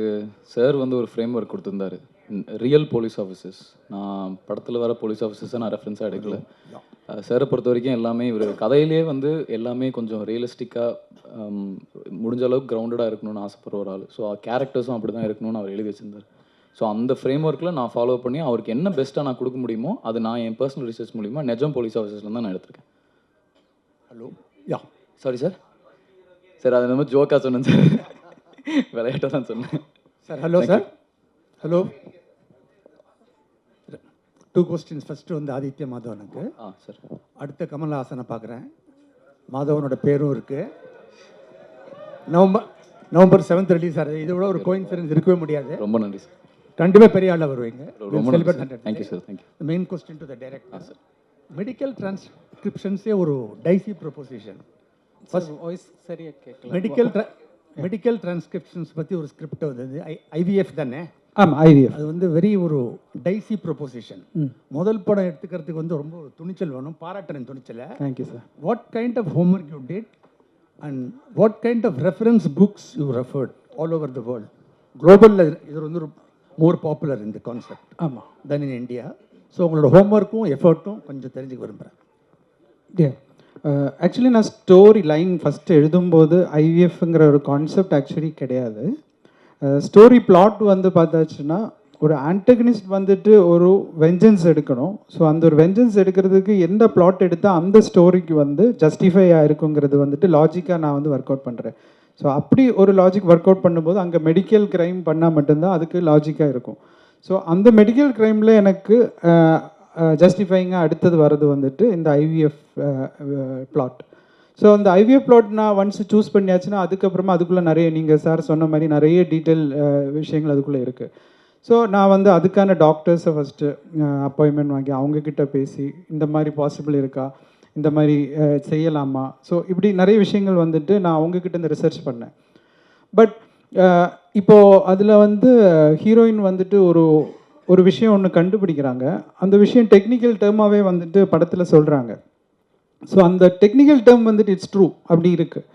சார் வந்து ஒரு ஃப்ரேம் ஒர்க் கொடுத்துருந்தாரு, ரியல் போலீஸ் ஆஃபீஸர்ஸ். நான் படத்தில் வர போலீஸ் ஆஃபீஸர்ஸை நான் ரெஃபரன்ஸாக எடுக்கல. சாரை பொறுத்த வரைக்கும் எல்லாமே இவர் கதையிலே வந்து எல்லாமே கொஞ்சம் ரியலிஸ்டிக்காக முடிஞ்ச அளவுக்கு கிரவுண்டடாக இருக்கணும்னு ஆசைப்படுற ஒரு ஆள். ஸோ கேரக்டர்ஸும் அப்படி தான் இருக்கணும்னு அவர் எழுதி வச்சிருந்தார். ஸோ அந்த ஃப்ரேம் ஒர்க்கில் நான் ஃபாலோ பண்ணி அவருக்கு என்ன பெஸ்ட்டாக நான் கொடுக்க முடியுமோ அது நான் என் பர்சனல் ரிசர்ச் மூலிமா நிஜம் போலீஸ் ஆஃபீஸர்ஸில் தான் நான் எடுத்திருக்கேன். ஹலோ சாரி சார் அது நம்ம ஜோக்காக சொன்னேன் சார், விளையாட்டாக தான் சொன்னேன் சார். Hello 2 questions. ஃபஸ்ட்டு வந்து ஆதித்ய மாதவனுக்கு. சார். அடுத்த கமல்ஹாசனை பார்க்குறேன். மாதவனோட பேரும் இருக்குது. நவம்பர் 7th ரிலீஸ் ஆகுது. இதை விட ஒரு கோயின்சிடன்ஸ் இருக்கவே முடியாது. ரொம்ப நன்றி சார். கண்டிப்பாக பெரிய ஆளாக வருவீங்க. ரொம்ப நன்றி sir. Thank you sir. Thank you. Main question to the director sir. Medical டிரான்ஸ்கிரிப்ஷன்ஸே ஒரு டைசி ப்ரொபோசிஷன். ஃபர்ஸ்ட் வாய்ஸ் சரியாக கேட்கல. மெடிக்கல் டிரான்ஸ்கிரிப்ஷன்ஸ் பற்றி ஒரு ஸ்கிரிப்ட் வந்தது. IVF தானே? ஆமாம், IVF. அது வந்து வெரி ஒரு டைசி ப்ரொபோசிஷன். முதல் படம் எடுத்துக்கிறதுக்கு வந்து ரொம்ப துணிச்சல் வேணும். பாராட்டுறேன் துணிச்சலை. Thank you sir. What kind of homework you did and what kind of reference books you referred all over the world? குளோபலில் இது வந்து ஒரு மோர் பாப்புலர் இந்த கான்செப்ட். ஆமாம், தென் இன் இந்தியா. ஸோ உங்களோட ஹோம்ஒர்க்கும் எஃபர்ட்டும் கொஞ்சம் தெரிஞ்சுக்க விரும்புகிறேன். ஆக்சுவலி நான் ஸ்டோரி லைன் ஃபஸ்ட்டு எழுதும்போது IVFங்கிற ஒரு கான்செப்ட் ஆக்சுவலி கிடையாது. ஸ்டோரி பிளாட் வந்து பார்த்தாச்சுன்னா ஒரு ஆண்டகனிஸ்ட் வந்துட்டு ஒரு வெஞ்சன்ஸ் எடுக்கணும். ஸோ அந்த ஒரு வெஞ்சன்ஸ் எடுக்கிறதுக்கு எந்த பிளாட் எடுத்தால் அந்த ஸ்டோரிக்கு வந்து ஜஸ்டிஃபை ஆகிருக்குங்கிறது வந்துட்டு லாஜிக்காக நான் வந்து ஒர்க் அவுட் பண்ணுறேன். ஸோ அப்படி ஒரு லாஜிக் ஒர்க் அவுட் பண்ணும்போது அங்கே மெடிக்கல் க்ரைம் பண்ணால் மட்டும்தான் அதுக்கு லாஜிக்காக இருக்கும். ஸோ அந்த மெடிக்கல் க்ரைமில் எனக்கு ஜஸ்டிஃபைங்காக அடுத்தது வர்றது வந்துட்டு இந்த IVF பிளாட். ஸோ அந்த IVF பிளாட் நான் ஒன்ஸ் சூஸ் பண்ணியாச்சுன்னா அதுக்கப்புறமா அதுக்குள்ளே நிறைய நீங்கள் சார் சொன்ன மாதிரி நிறைய டீட்டெயில் விஷயங்கள் அதுக்குள்ளே இருக்குது. ஸோ நான் வந்து அதுக்கான டாக்டர்ஸை ஃபஸ்ட்டு அப்பாயின்மெண்ட் வாங்கி அவங்கக்கிட்ட பேசி இந்த மாதிரி பாசிபிள் இருக்கா, இந்த மாதிரி செய்யலாமா, ஸோ இப்படி நிறைய விஷயங்கள் வந்துட்டு நான் அவங்கக்கிட்ட இந்த ரிசர்ச் பண்ணேன். பட் இப்போது அதில் வந்து ஹீரோயின் வந்துட்டு ஒரு விஷயம் ஒன்று கண்டுபிடிக்கிறாங்க. அந்த விஷயம் டெக்னிக்கல் டேர்மாகவே வந்துட்டு படத்தில் சொல்கிறாங்க. ஸோ அந்த டெக்னிக்கல் டேர்ம் வந்துட்டு இட்ஸ் ட்ரூ அப்படி இருக்குது.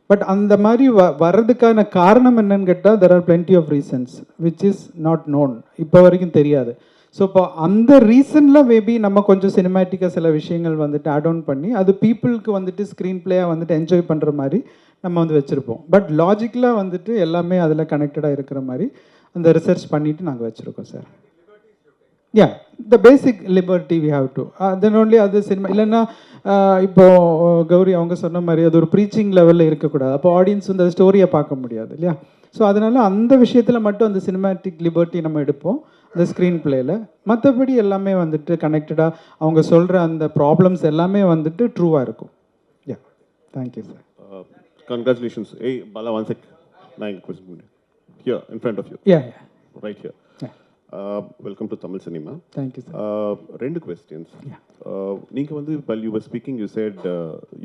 பட் அந்த மாதிரி வர்றதுக்கான காரணம் என்னன்னு கேட்டால் there are plenty of reasons which is not known, இப்போ வரைக்கும் தெரியாது. ஸோ இப்போ அந்த ரீசனில் மேபி நம்ம கொஞ்சம் சினிமேட்டிக்காக சில விஷயங்கள் வந்துட்டு ஆட் ஆன் பண்ணி அது பீப்புளுக்கு வந்துட்டு ஸ்க்ரீன் பிளேயாக வந்துட்டு என்ஜாய் பண்ணுற மாதிரி நம்ம வந்து வச்சுருப்போம். பட் லாஜிக்கலாக வந்துட்டு எல்லாமே அதில் கனெக்டடாக இருக்கிற மாதிரி அந்த ரிசர்ச் பண்ணிவிட்டு நாங்கள் வச்சுருக்கோம் sir. The basic liberty we have to then only அது சினிமா. இல்லைன்னா இப்போது கௌரி அவங்க சொன்ன மாதிரி அது ஒரு ப்ரீச்சிங் லெவலில் இருக்கக்கூடாது. அப்போ ஆடியன்ஸ் வந்து அந்த ஸ்டோரியை பார்க்க முடியாது இல்லையா? ஸோ அதனால் அந்த விஷயத்தில் மட்டும் அந்த சினிமேட்டிக் லிபர்ட்டி நம்ம எடுப்போம் அந்த ஸ்க்ரீன் பிளேயில். மற்றபடி எல்லாமே வந்துட்டு கனெக்டடாக அவங்க சொல்கிற அந்த ப்ராப்ளம்ஸ் எல்லாமே வந்துட்டு ட்ரூவாக இருக்கும். Thank you sir. Congratulations. Hey, Bala, one sec. Nine question. Here, in front of you. Right here. Welcome to Tamil Cinema. Thank you, sir. Two questions. While you were speaking, you said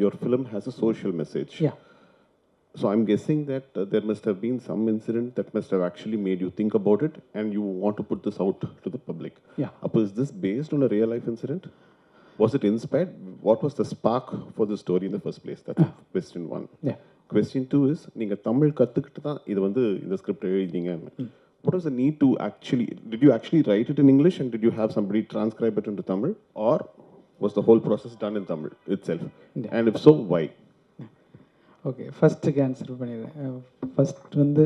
your film has a social message. So I'm guessing that there must have been some incident that must have actually made you think about it and you want to put this out to the public. Is this based on a real life incident? Was it inspired? What was the spark for the story in the first place? That's question one. question 2 is, நீங்கள் தமிழ் கற்றுக்கிட்டு தான் இது வந்து இந்த script எழுதிங்க. What was the need to actually, did you actually write it in English and did you have somebody transcribe it into Tamil, or was the whole process done in Tamil itself? And if so, why? Okay, ஃபஸ்ட்டுக்கு answer பண்ணிடுறேன். First வந்து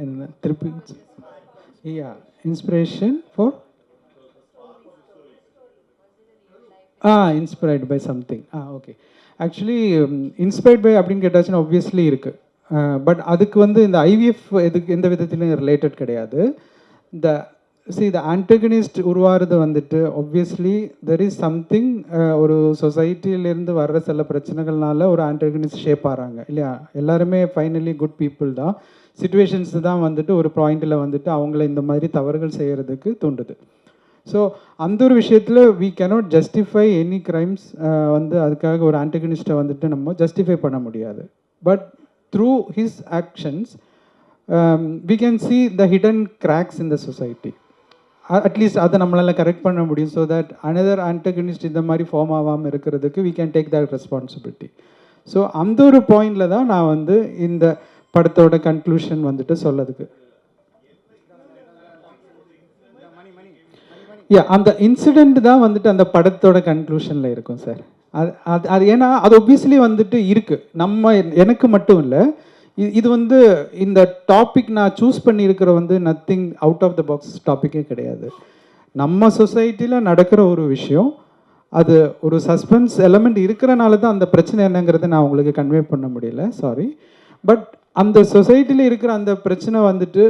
என்ன திருப்பி inspiration for inspired by something. Okay, actually inspired by அப்படின்னு கேட்டாச்சுன்னா obviously இருக்குது. But அதுக்கு வந்து இந்த ஐவிஎஃப் எதுக்கு எந்த விதத்துலையும் ரிலேட்டட் கிடையாது. இந்த த ஆன்டகனிஸ்ட் உருவாகிறது வந்துட்டு ஆப்வியஸ்லி தெர் இஸ் சம்திங், ஒரு சொசைட்டியிலேருந்து வர்ற சில பிரச்சனைகள்னால ஒரு ஆன்டகனிஸ்ட் ஷேப் ஆகிறாங்க இல்லையா. எல்லாருமே ஃபைனலி குட் பீப்புள் தான். சிச்சுவேஷன்ஸ் தான் வந்துட்டு ஒரு பாயிண்டில் வந்துட்டு அவங்கள இந்த மாதிரி தவறுகள் செய்கிறதுக்கு தூண்டுது. ஸோ அந்த ஒரு விஷயத்தில் we cannot justify any crimes. வந்து அதுக்காக ஒரு ஆன்டகனிஸ்ட்டை வந்துட்டு நம்ம ஜஸ்டிஃபை பண்ண முடியாது. But through his actions we can see the hidden cracks in the society. At least அதை நம்மளால் கரெக்ட் பண்ண முடியும். ஸோ தட் another antagonist இந்த மாதிரி ஃபார்ம் ஆகாமல் இருக்கிறதுக்கு we can take that responsibility. So அந்த ஒரு பாயிண்டில் தான் நான் வந்து இந்த படத்தோட கன்க்ளூஷன் வந்துட்டு சொல்லதுக்கு அந்த இன்சிடெண்ட் தான் வந்துட்டு அந்த படத்தோட கன்க்ளூஷனில் இருக்கும் சார். அது ஏன்னா அது ஒப்வியஸ்லி வந்துட்டு இருக்குது. எனக்கு மட்டும் இல்லை, இது வந்து இந்த டாபிக் நான் சூஸ் பண்ணியிருக்கிற வந்து nothing out of the box டாப்பிக்கே கிடையாது. நம்ம சொசைட்டியில் நடக்கிற ஒரு விஷயம், அது ஒரு சஸ்பென்ஸ் எலமெண்ட் இருக்கிறனால தான் அந்த பிரச்சனை என்னங்கிறத நான் உங்களுக்கு கன்வே பண்ண முடியல, சாரி. பட் அந்த சொசைட்டியில் இருக்கிற அந்த பிரச்சனை வந்துட்டு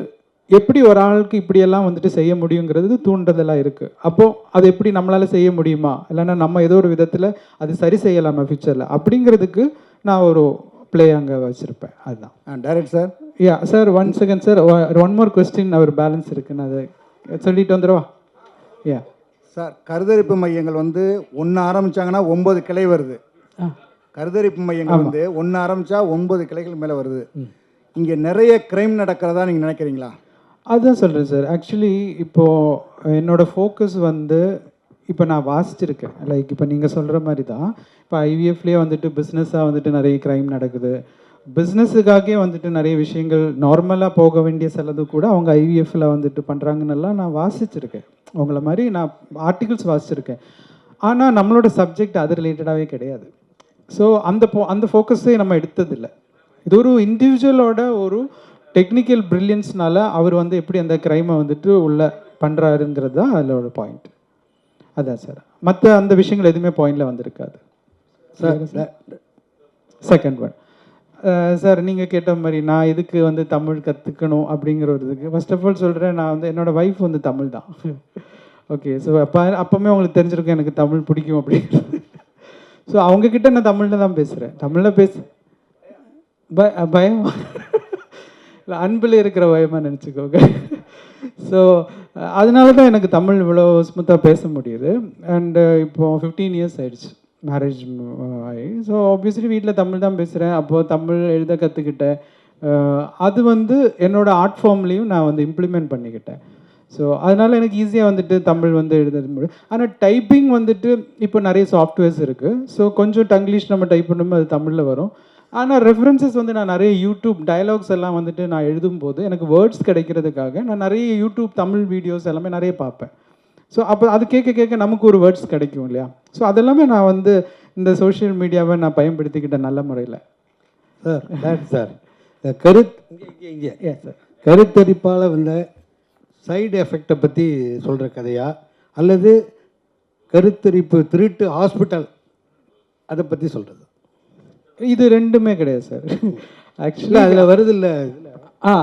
எப்படி ஒரு ஆளுக்கு இப்படியெல்லாம் வந்துட்டு செய்ய முடியுங்கிறது தூண்டுதலாக இருக்குது. அப்போது அது எப்படி நம்மளால் செய்ய முடியுமா, இல்லைன்னா நம்ம ஏதோ ஒரு விதத்தில் அது சரி செய்யலாமா ஃபியூச்சரில் அப்படிங்கிறதுக்கு நான் ஒரு ப்ளே அங்கே வச்சுருப்பேன். அதுதான் direct sir. Sir 1 second sir, one more question அவர் பேலன்ஸ் இருக்குன்னு அதை சொல்லிட்டு வந்துடுவா. சார், கருத்தரிப்பு மையங்கள் வந்து 1 ஆரம்பித்தாங்கன்னா 9 கிளை வருது. கருத்தரிப்பு மையங்கள் வந்து 1 ஆரம்பித்தா 9 கிளைகள் மேலே வருது. இங்கே நிறைய க்ரைம் நடக்கிறதா நீங்கள் நினைக்கிறீங்களா? அதுதான் சொல்கிறேன் சார். ஆக்சுவலி இப்போது என்னோடய ஃபோக்கஸ் வந்து இப்போ நான் வாசிச்சிருக்கேன். லைக் இப்போ நீங்கள் சொல்கிற மாதிரி தான் இப்போ ஐவிஎஃப்லேயே வந்துட்டு பிஸ்னஸாக வந்துட்டு நிறைய க்ரைம் நடக்குது. பிஸ்னஸுக்காகவே வந்துட்டு நிறைய விஷயங்கள் நார்மலாக போக வேண்டிய சிலது கூட அவங்க ஐவிஎஃப்பில் வந்துட்டு பண்ணுறாங்கன்னெல்லாம் நான் வாசிச்சிருக்கேன். அவங்கள மாதிரி நான் ஆர்டிகிள்ஸ் வாசிச்சிருக்கேன். ஆனால் நம்மளோட சப்ஜெக்ட் அது ரிலேட்டடாகவே கிடையாது. ஸோ அந்த ஃபோக்கஸே நம்ம எடுத்ததில்லை. இது ஒரு இண்டிவிஜுவலோட ஒரு டெக்னிக்கல் ப்ரில்லியன்ஸ்னால அவர் வந்து எப்படி அந்த க்ரைமை வந்துட்டு உள்ள பண்ணுறாருங்கிறது தான் அதோட பாயிண்ட். அதான் சார், மற்ற அந்த விஷயங்கள் எதுவுமே பாயிண்டில் வந்திருக்காது சார். செகண்ட் ஒன் சார், நீங்கள் கேட்ட மாதிரி நான் இதுக்கு வந்து தமிழ் கற்றுக்கணும் அப்படிங்கிற ஒரு இதுக்கு ஃபர்ஸ்ட் ஆஃப் ஆல் சொல்கிறேன், நான் வந்து என்னோடய ஒய்ஃப் வந்து தமிழ் தான். ஓகே, ஸோ அப்போவுமே அவங்களுக்கு தெரிஞ்சிருக்கும் எனக்கு தமிழ் பிடிக்கும் அப்படிங்கிறது. ஸோ அவங்கக்கிட்ட நான் தமிழில் தான் பேசுகிறேன். தமிழில் பயம் இல்லை, அன்பில் இருக்கிற பயமாக நினச்சிக்கோங்க. ஸோ அதனால தான் எனக்கு தமிழ் இவ்வளோ ஸ்மூத்தாக பேச முடியுது. அண்டு இப்போது 15 இயர்ஸ் ஆயிடுச்சு மேரேஜ் ஆகி. ஸோ ஆப்வியஸ்லி வீட்டில் தமிழ் தான் பேசுகிறேன். அப்போது தமிழ் எழுத கற்றுக்கிட்டேன். அது வந்து என்னோடய ஆர்ட் ஃபார்ம்லேயும் நான் வந்து இம்ப்ளிமெண்ட் பண்ணிக்கிட்டேன். ஸோ அதனால் எனக்கு ஈஸியாக வந்துட்டு தமிழ் வந்து எழுத முடியும். ஆனால் டைப்பிங் வந்துட்டு இப்போ நிறைய சாஃப்ட்வேர்ஸ் இருக்குது. ஸோ கொஞ்சம் டங்கிலீஷ் நம்ம டைப் பண்ணும்போது அது தமிழில் வரும். ஆனால் ரெஃபரன்சஸ் வந்து நான் நிறைய யூடியூப் டயலாக்ஸ் எல்லாம் வந்துட்டு நான் எழுதும்போது எனக்கு வேர்ட்ஸ் கிடைக்கிறதுக்காக நான் நிறைய யூடியூப் தமிழ் வீடியோஸ் எல்லாமே நிறைய பார்ப்பேன். ஸோ அப்போ அது கேட்க நமக்கு ஒரு வேர்ட்ஸ் கிடைக்கும் இல்லையா. ஸோ அதெல்லாமே நான் வந்து இந்த சோஷியல் மீடியாவை நான் பயன்படுத்திக்கிட்டேன் நல்ல முறையில். சார் கருத்தரிப்பால் வந்த சைடு எஃபெக்டை பற்றி சொல்கிற கதையா, அல்லது கருத்தரிப்பு திருட்டு ஹாஸ்பிட்டல் அதை பற்றி சொல்கிறது? இது ரெண்டுமே கிடையாது சார். ஆக்சுவலி அதில் வருது இல்லை.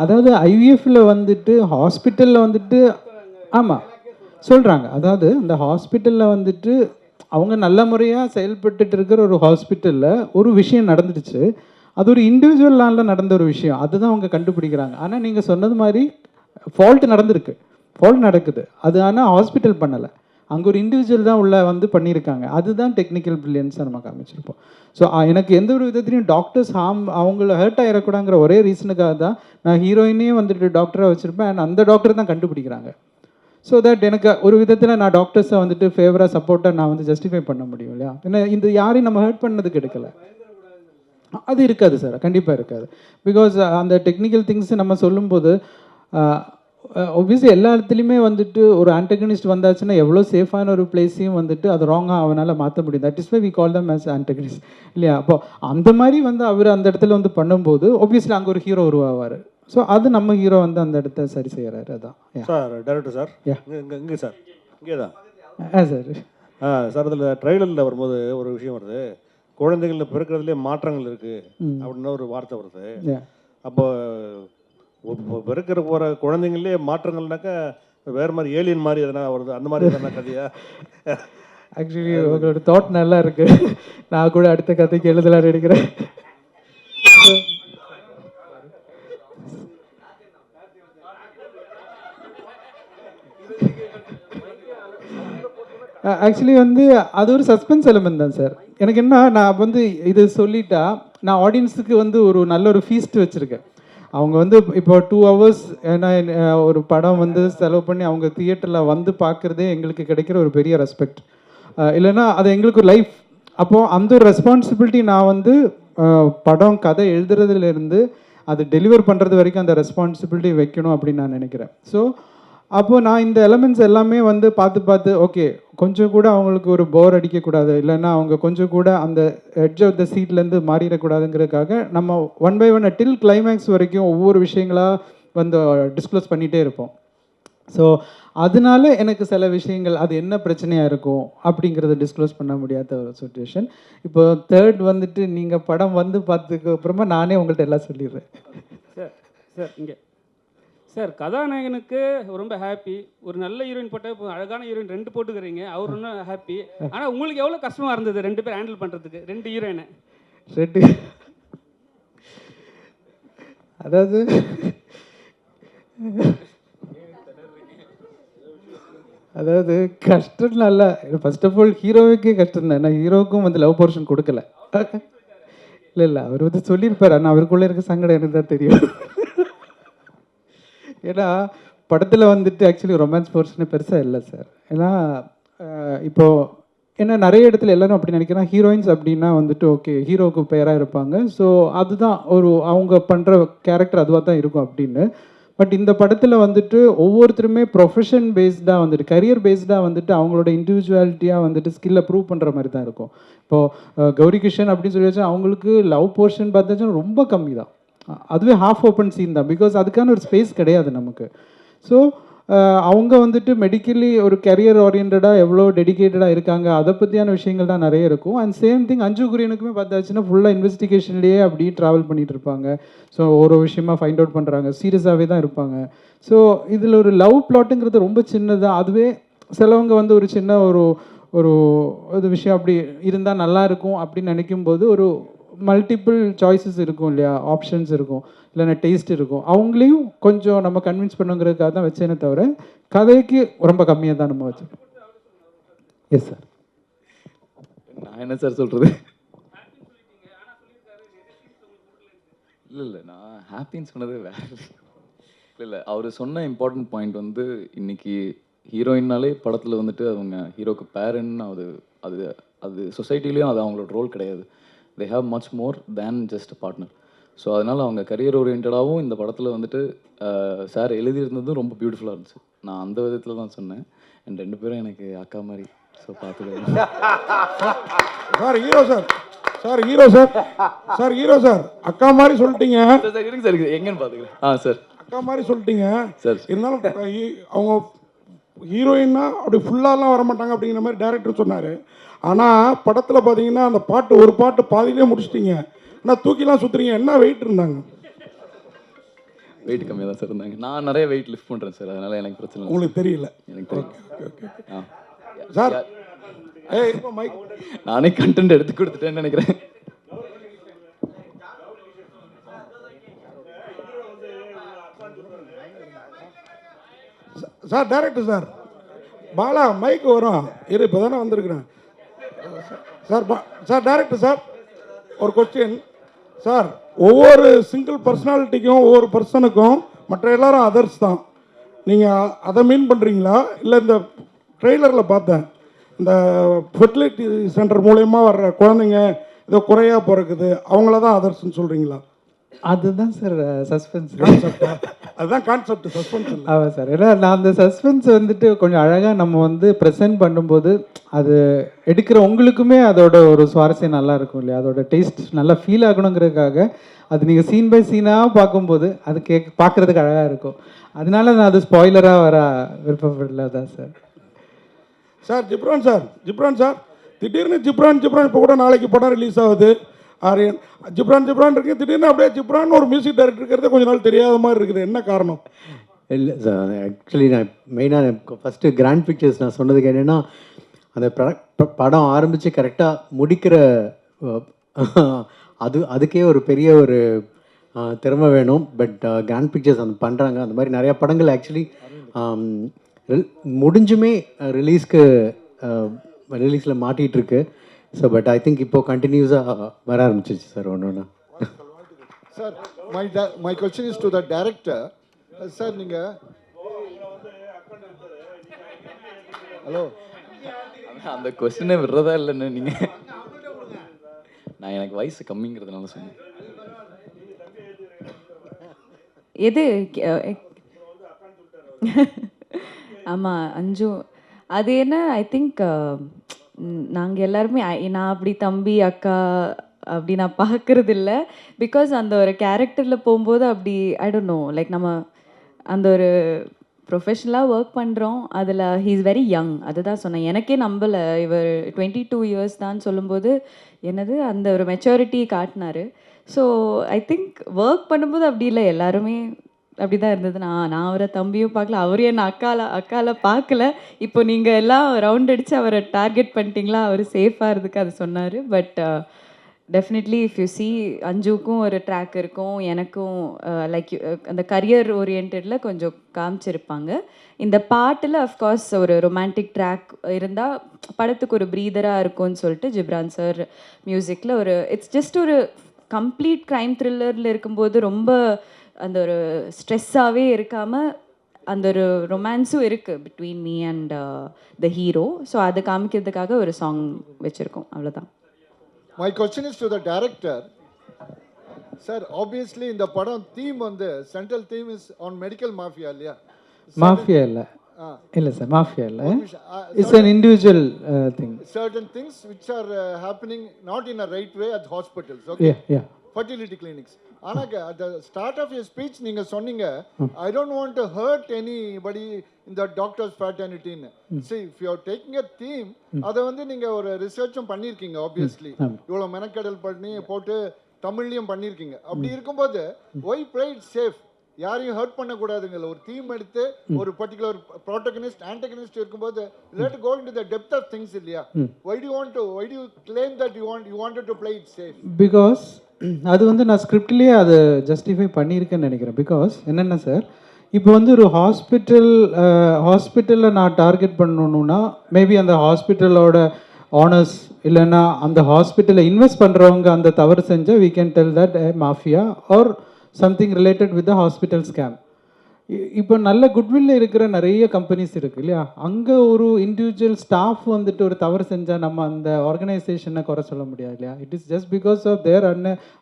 அதாவது ஐவிஎஃப்பில் வந்துட்டு ஹாஸ்பிட்டலில் வந்துட்டு ஆமாம் சொல்கிறாங்க. அதாவது அந்த ஹாஸ்பிட்டலில் வந்துட்டு அவங்க நல்ல முறையாக செயல்பட்டுட்டு இருக்கிற ஒரு ஹாஸ்பிட்டலில் ஒரு விஷயம் நடந்துடுச்சு. அது ஒரு இண்டிவிஜுவலால் நடந்த ஒரு விஷயம், அதுதான் அவங்க கண்டுபிடிக்கிறாங்க. ஆனால் நீங்கள் சொன்னது மாதிரி ஃபால்ட் நடக்குது. அது ஆனால் ஹாஸ்பிட்டல் பண்ணலை, அங்கே ஒரு இண்டிவிஜுவல் தான் உள்ள வந்து பண்ணியிருக்காங்க. அதுதான் டெக்னிக்கல் ப்ரில்லியன்ஸாக நம்ம காமிச்சிருப்போம். ஸோ எனக்கு எந்த ஒரு விதத்துலையும் டாக்டர்ஸ் அவங்கள ஹர்ட் ஆகிடக்கூடாங்கிற ஒரே ரீசனுக்காக தான் நான் ஹீரோயினே வந்துட்டு டாக்டராக வச்சுருப்பேன். அண்ட் அந்த டாக்டர் தான் கண்டுபிடிக்கிறாங்க. ஸோ தட் எனக்கு ஒரு விதத்தில் நான் டாக்டர்ஸை வந்துட்டு ஃபேவராக சப்போர்ட்டாக நான் வந்து ஜஸ்டிஃபை பண்ண முடியும் இல்லையா. ஏன்னா இந்த யாரையும் நம்ம ஹர்ட் பண்ணதுக்கு எடுக்கலை. அது இருக்காது சார், கண்டிப்பாக இருக்காது. பிகாஸ் அந்த டெக்னிக்கல் திங்ஸ் நம்ம சொல்லும்போது ஒப்வியஸ்லி எல்லா இடத்துலையுமே வந்துட்டு ஒரு ஆன்டகனிஸ்ட் வந்தாச்சுன்னா எவ்வளோ சேஃபான ஒரு பிளேஸையும் வந்துட்டு அது ராங்காக அவனால் மாற்ற முடியும். That is why we call them as antagonist இல்லையா? அப்போ அந்த மாதிரி வந்து அவர் அந்த இடத்துல வந்து பண்ணும்போது ஒப்வியஸ்லி அங்கே ஒரு ஹீரோ உருவாவார். ஸோ அது நம்ம ஹீரோ வந்து அந்த இடத்த சரி செய்கிறாரு. அதான் சார். டேரக்டர் சார், இங்கே சார், இங்கே தான் சார். சார் அதில் ட்ரைலரில் வரும்போது ஒரு விஷயம் வருது, குழந்தைகளில் பிறக்கிறதுலே மாற்றங்கள் இருக்குது அப்படின்னு ஒரு வார்த்தை வருது. அப்போ பிறக்கிற போகிற குழந்தைங்களே மாற்றங்கள்னாக்கா வேறு மாதிரி ஏலியன் மாதிரி எதனா வருது, அந்த மாதிரி எதனா கதையா? ஆக்சுவலி உங்களோட தாட் நல்லா இருக்கு. நான் கூட அடுத்த கதைக்கு எழுதலான்னு நினைக்கிறேன். ஆக்சுவலி வந்து அது ஒரு சஸ்பென்ஸ் எலிமெண்ட் தான் சார். எனக்கு என்ன, நான் வந்து இது சொல்லிட்டா நான் ஆடியன்ஸுக்கு வந்து ஒரு நல்ல ஒரு ஃபீஸ்ட் வச்சுருக்கேன். அவங்க வந்து இப்போ 2 hours ஏன்னா ஒரு படம் வந்து செலவு பண்ணி அவங்க தியேட்டரில் வந்து பார்க்குறதே எங்களுக்கு கிடைக்கிற ஒரு பெரிய ரெஸ்பெக்ட். இல்லைன்னா அது எங்களுக்கு ஒரு லைஃப். அப்போது அந்த ஒரு ரெஸ்பான்சிபிலிட்டி நான் வந்து படம் கதை எழுதுறதுலேருந்து அது டெலிவர் பண்ணுறது வரைக்கும் அந்த ரெஸ்பான்சிபிலிட்டி வைக்கணும் அப்படின்னு நான் நினைக்கிறேன். ஸோ அப்போது நான் இந்த எலமெண்ட்ஸ் எல்லாமே வந்து பார்த்து ஓகே கொஞ்சம் கூட அவங்களுக்கு ஒரு போர் அடிக்கக்கூடாது, இல்லைன்னா அவங்க கொஞ்சம் கூட அந்த எட்ஜ் ஆஃப் த சீட்லேருந்து மாறிடக்கூடாதுங்கிறதுக்காக நம்ம 1 by 1 டில் கிளைமேக்ஸ் வரைக்கும் ஒவ்வொரு விஷயங்களாக வந்து டிஸ்க்ளோஸ் பண்ணிகிட்டே இருப்போம். ஸோ அதனால எனக்கு சில விஷயங்கள் அது என்ன பிரச்சனையாக இருக்கும் அப்படிங்கிறத டிஸ்க்ளோஸ் பண்ண முடியாத ஒரு சுச்சுவேஷன். இப்போ 3rd வந்துட்டு நீங்கள் படம் வந்து பார்த்ததுக்கு அப்புறமா நானே உங்கள்கிட்ட எல்லாம் சொல்லிடுறேன். சார் இங்கே சார் கதாநாயகனுக்கு ரொம்ப ஹாப்பி. ஒரு நல்ல ஹீரோயின் போட்டால் இப்போ அழகான ஹீரோயின் 2 போட்டுக்கிறீங்க, அவர் இன்னும் ஹாப்பி. ஆனால் உங்களுக்கு எவ்வளோ கஷ்டமாக இருந்தது 2 பேர் ஹேண்டில் பண்ணுறதுக்கு, 2 ஹீரோயினை? அதாவது அதாவது கஷ்டம் இல்லை. ஃபர்ஸ்ட் ஆஃப் ஆல் ஹீரோவுக்கே கஷ்டம் தான். ஏன்னா ஹீரோவுக்கும் வந்து லவ் போர்ஷன் கொடுக்கல. இல்லை அவர் வந்து சொல்லியிருப்பார், ஆனால் அவருக்குள்ளே இருக்க சங்கடம் எனக்கு தான் தெரியும். ஏன்னா படத்தில் வந்துட்டு ஆக்சுவலி ரொமான்ஸ் போர்ஷனே பெருசாக இல்லை சார். ஏன்னா இப்போது ஏன்னா நிறைய இடத்துல எல்லாரும் அப்படி நினைக்கிறேன், ஹீரோயின்ஸ் அப்படின்னா வந்துட்டு ஓகே ஹீரோவுக்கு பேராக இருப்பாங்க, ஸோ அதுதான் ஒரு அவங்க பண்ணுற கேரக்டர் அதுவாக தான் இருக்கும் அப்படின்னு. பட் இந்த படத்தில் வந்துட்டு ஒவ்வொருத்தருமே ப்ரொஃபஷன் பேஸ்டாக வந்துட்டு கரியர் பேஸ்டாக வந்துட்டு அவங்களோட இண்டிவிஜுவாலிட்டியாக வந்துட்டு ஸ்கில்லை ப்ரூவ் பண்ணுற மாதிரி தான் இருக்கும். இப்போது கௌரி கிஷன் அப்படின்னு சொல்லி வச்சா அவங்களுக்கு லவ் போர்ஷன் பார்த்தாச்சும் ரொம்ப கம்மி தான், அதுவே ஹாஃப் ஓப்பன் சீன் தான். பிகாஸ் அதுக்கான ஒரு ஸ்பேஸ் கிடையாது நமக்கு. ஸோ அவங்க வந்துட்டு மெடிக்கலி ஒரு கரியர் ஓரியன்டாக எவ்வளோ டெடிக்கேட்டடாக இருக்காங்க, அதை பற்றியான விஷயங்கள் தான் நிறைய இருக்கும். அண்ட் சேம் திங் அஞ்சு குரியனுக்குமே பார்த்தாச்சுன்னா ஃபுல்லாக இன்வெஸ்டிகேஷன்லேயே அப்படியே ட்ராவல் பண்ணிகிட்டு இருப்பாங்க. ஸோ ஒரு விஷயமா ஃபைண்ட் அவுட் பண்ணுறாங்க, சீரியஸாகவே தான் இருப்பாங்க. ஸோ இதில் ஒரு லவ் பிளாட்டுங்கிறது ரொம்ப சின்னதாக, அதுவே சிலவங்க வந்து ஒரு சின்ன ஒரு ஒரு விஷயம் அப்படி இருந்தால் நல்லா இருக்கும் அப்படின்னு நினைக்கும்போது ஒரு மல்டிபிள் சாய்ஸஸ் இருக்கும் இல்லையா, ஆப்ஷன்ஸ் இருக்கும், இல்லைன்னா டேஸ்ட் இருக்கும். அவங்களையும் கொஞ்சம் நம்ம கன்வின்ஸ் பண்ணுங்கிறதுக்காக தான் வச்சேனே தவிர கதைக்கு ரொம்ப கம்மியாக தான் நம்ம வச்சோம். Yes sir. நான் என்ன சார் சொல்கிறது? இல்லை நான் ஹாப்பின்னு சொன்னது வேறு. இல்லை அவர் சொன்ன இம்பார்ட்டன்ட் பாயிண்ட் வந்து இன்னைக்கு ஹீரோயின்னாலே படத்தில் வந்துட்டு அவங்க ஹீரோக்கு பேரன்னு அது அது சொசைட்டிலையும் அது அவங்களோட ரோல் கிடையாது. they have much more than just a partner. So அதனால் அவங்க கரியர் ஓரியன்டாகவும் இந்த படத்தில் வந்துட்டு சார் எழுதியிருந்ததும் ரொம்ப பியூட்டிஃபுல்லாக இருந்துச்சு. நான் அந்த விதத்தில் தான் சொன்னேன். அண்ட் 2 பேரும் எனக்கு அக்கா மாதிரி. ஸோ பார்த்துக்கலாம் sir. Hero sir, sir hero sir, sir hero sir அக்கா மாதிரி சொல்லிட்டீங்க சார். இருங்க சார், எங்கன்னு பார்த்துக்கிறேன். சார் அக்கா மாதிரி சொல்லிட்டீங்க சார். இருந்தாலும் அவங்க ஹீரோயின்னா அப்படி ஃபுல்லாலாம் வரமாட்டாங்க அப்படிங்கிற மாதிரி டைரக்டர் சொன்னார். ஆனால் படத்தில் பார்த்தீங்கன்னா அந்த பாட்டு ஒரு பாட்டு பாதியிலே முடிச்சிட்டிங்க, ஆனால் தூக்கிலாம் சுற்றுறீங்க. என்ன வெயிட் இருந்தாங்க? வெயிட் கம்மியாக தான் சார் இருந்தாங்க. நான் நிறைய வெயிட் லிஃப்ட் பண்ணுறேன் சார், அதனால் எனக்கு பிரச்சனை இல்லை. உங்களுக்கு தெரியல? எனக்கு தெரியும் சார். மைக் நானே கண்டென்ட் எடுத்து கொடுத்துட்டேன்னு நினைக்கிறேன். Sir director sir, Bala mic வரும் இரு, இப்போ தானே வந்திருக்கிறேன் சார். சார் டைரக்டர் சார், ஒரு கொஸ்டின் சார். ஒவ்வொரு சிங்கிள் பர்சனாலிட்டிக்கும் ஒவ்வொரு பர்சனுக்கும் மற்ற எல்லாரும் அதர்ஸ் தான். நீங்கள் அதை மீன் பண்ணுறீங்களா? இல்லை இந்த ட்ரெய்லரில் பார்த்தேன் இந்த ஃபெர்டிலிட்டி சென்டர் மூலயமா வர்ற குழந்தைங்க ஏதோ குறையாக பிறக்குது அவங்கள தான் அதர்ஸ்ன்னு சொல்கிறீங்களா? அதுதான் சார் சஸ்பென்ஸ். அதுதான் கான்செப்ட், சஸ்பென்ஸ் இல்லை. ஆமாம் சார். ஏன்னா நான் அந்த சஸ்பென்ஸ் வந்துட்டு கொஞ்சம் அழகாக நம்ம வந்து ப்ரெசென்ட் பண்ணும்போது அது எடுக்கிற உங்களுக்குமே அதோட ஒரு சுவாரஸ்யம் நல்லா இருக்கும் இல்லையா, அதோட டேஸ்ட் நல்லா ஃபீல் ஆகணுங்கிறதுக்காக அது நீங்கள் சீன் பை சீனாக பார்க்கும்போது அது பார்க்குறதுக்கு அழகாக இருக்கும். அதனால நான் அது ஸ்பாய்லராக வர விருப்பப்படல தான் சார். சார் ஜிப்ரான் சார் திடீர்னு ஜிப்ரான் இப்போ கூட நாளைக்கு படம் ரிலீஸ் ஆகுது. ஆரியன் ஜிப்ரான் இருக்கு, திடீர்னு அப்படியே ஜிப்ரான் ஒரு மியூசிக் டைரக்டர் இருக்கிறது கொஞ்ச நாள் தெரியாத மாதிரி இருக்குது. என்ன காரணம்? இல்லை சார், ஆக்சுவலி நான் மெயினாக ஃபஸ்ட்டு கிராண்ட் பிக்சர்ஸ் நான் சொன்னதுக்கு என்னென்னா, அந்த படம் ஆரம்பித்து கரெக்டாக முடிக்கிற அதுக்கே ஒரு பெரிய ஒரு திறமை வேணும். பட் கிராண்ட் பிக்சர்ஸ் அந்த பண்ணுறாங்க. அந்த மாதிரி நிறையா படங்கள் ஆக்சுவலி முடிஞ்சுமே ரிலீஸில் மாட்டிகிட்ருக்கு. ஸோ பட் ஐ திங்க் இப்போது கண்டினியூஸாக வர ஆரம்பிச்சிருச்சு சார் ஒன்று. Sir my question is to the director. Sir நீங்கள் ஹலோ அந்த கொஸ்டினை விடுறதா இல்லைன்னு நீங்கள், நான் எனக்கு வயசு கம்மிங்கிறதுனால சொன்னேன். எது ஆமாம் அஞ்சு அது என்ன, ஐ திங்க் நாங்கள் எல்லாருமே நான் அப்படி தம்பி அக்கா அப்படி நான் பார்க்குறது இல்லை. பிகாஸ் அந்த ஒரு கேரக்டரில் போகும்போது அப்படி ஐ டோன்ட் நோ, லைக் நம்ம அந்த ஒரு ப்ரொஃபஷ்னலாக ஒர்க் பண்ணுறோம். அதில் ஹீ இஸ் வெரி யங். அதுதான் சொன்னேன், எனக்கே நம்பலை இவர் 22 years தான் சொல்லும்போது என்னது அந்த ஒரு மெச்சூரிட்டி காட்டினார். ஸோ ஐ திங்க் ஒர்க் பண்ணும்போது அப்படி இல்லை, எல்லாருமே அப்படி தான் இருந்தது. நான் அவரை தம்பியும் பார்க்கல, அவரே என்ன அக்கால பார்க்கல. இப்போ நீங்கள் எல்லாம் ரவுண்ட் அடித்து அவரை டார்கெட் பண்ணிட்டீங்களா, அவர் சேஃபாக இருந்துக்கு அது சொன்னார். But definitely if you see அஞ்சுக்கும் ஒரு ட்ராக் இருக்கும், எனக்கும் லைக் அந்த கரியர் ஓரியன்டில் கொஞ்சம் காமிச்சிருப்பாங்க. இந்த பாட்டில் அஃப்கோர்ஸ் ஒரு ரொமான்டிக் ட்ராக் இருந்தால் படத்துக்கு ஒரு ப்ரீதராக இருக்கும்னு சொல்லிட்டு ஜிப்ரான் சார் மியூசிக்கில் ஒரு இட்ஸ் ஜஸ்ட் ஒரு கம்ப்ளீட் க்ரைம் த்ரில்லரில் இருக்கும்போது ரொம்ப அந்த ஒரு ஸ்ட்ரெஸ்ஸாகவே இருக்காமல் அந்த ஒரு ரொமான்ஸும் இருக்குது between me and the hero. So அதை காமிக்கிறதுக்காக ஒரு சாங் வச்சுருக்கோம், அவ்வளோதான். My question is to the director. Sir obviously இந்த படம் தீம் வந்து central theme is on medical mafia இல்லையா? மாஃபியா இல்லை சார், மாஃபியா இல்லை. It's an individual thing. Certain things which are happening not in a right way at hospitals. Okay. Yeah. Fertility clinics. ஆனால் at the start of your speech நீங்கள் சொன்னீங்க I don't want to hurt anybody in the doctor's fraternity. See, if you are taking a theme, அதை வந்து நீங்கள் ஒரு ரிசர்ச்சும் பண்ணியிருக்கீங்க obviously, இவ்வளோ மெனக்கடல் பண்ணி போட்டு தமிழ்லையும் பண்ணியிருக்கீங்க. அப்படி இருக்கும்போது ஒய் பிளே இட் சேஃப், யாரையும் ஹர்ட் பண்ணக்கூடாதுங்கள ஒரு தீம் எடுத்து ஒரு பர்டிகுலர் ப்ரோட்டகனிஸ்ட் ஆன்டகனிஸ்ட் இருக்கும்போது let go into the depth of things இல்லையா? why do you claim that you wanted to play it safe? Because அது வந்து நான் ஸ்கிரிப்ட்லேயே அதை ஜஸ்டிஃபை பண்ணியிருக்கேன்னு நினைக்கிறேன். பிகாஸ் என்னென்ன சார், இப்போ வந்து ஒரு ஹாஸ்பிட்டலில் நான் டார்கெட் பண்ணணுன்னா மேபி அந்த ஹாஸ்பிட்டலோட ஆனர்ஸ் இல்லைன்னா அந்த ஹாஸ்பிட்டலில் இன்வெஸ்ட் பண்ணுறவங்க அந்த தவறு செஞ்சால் we can tell that mafia or something related with the hospital scam. இப்போ நல்ல குட்வில்ல இருக்கிற நிறைய கம்பெனிஸ் இருக்குது இல்லையா, அங்கே ஒரு இண்டிவிஜுவல் ஸ்டாஃப் வந்துட்டு ஒரு தவறு செஞ்சால் நம்ம அந்த ஆர்கனைசேஷனை குறை சொல்ல முடியாது இல்லையா? It is just because of their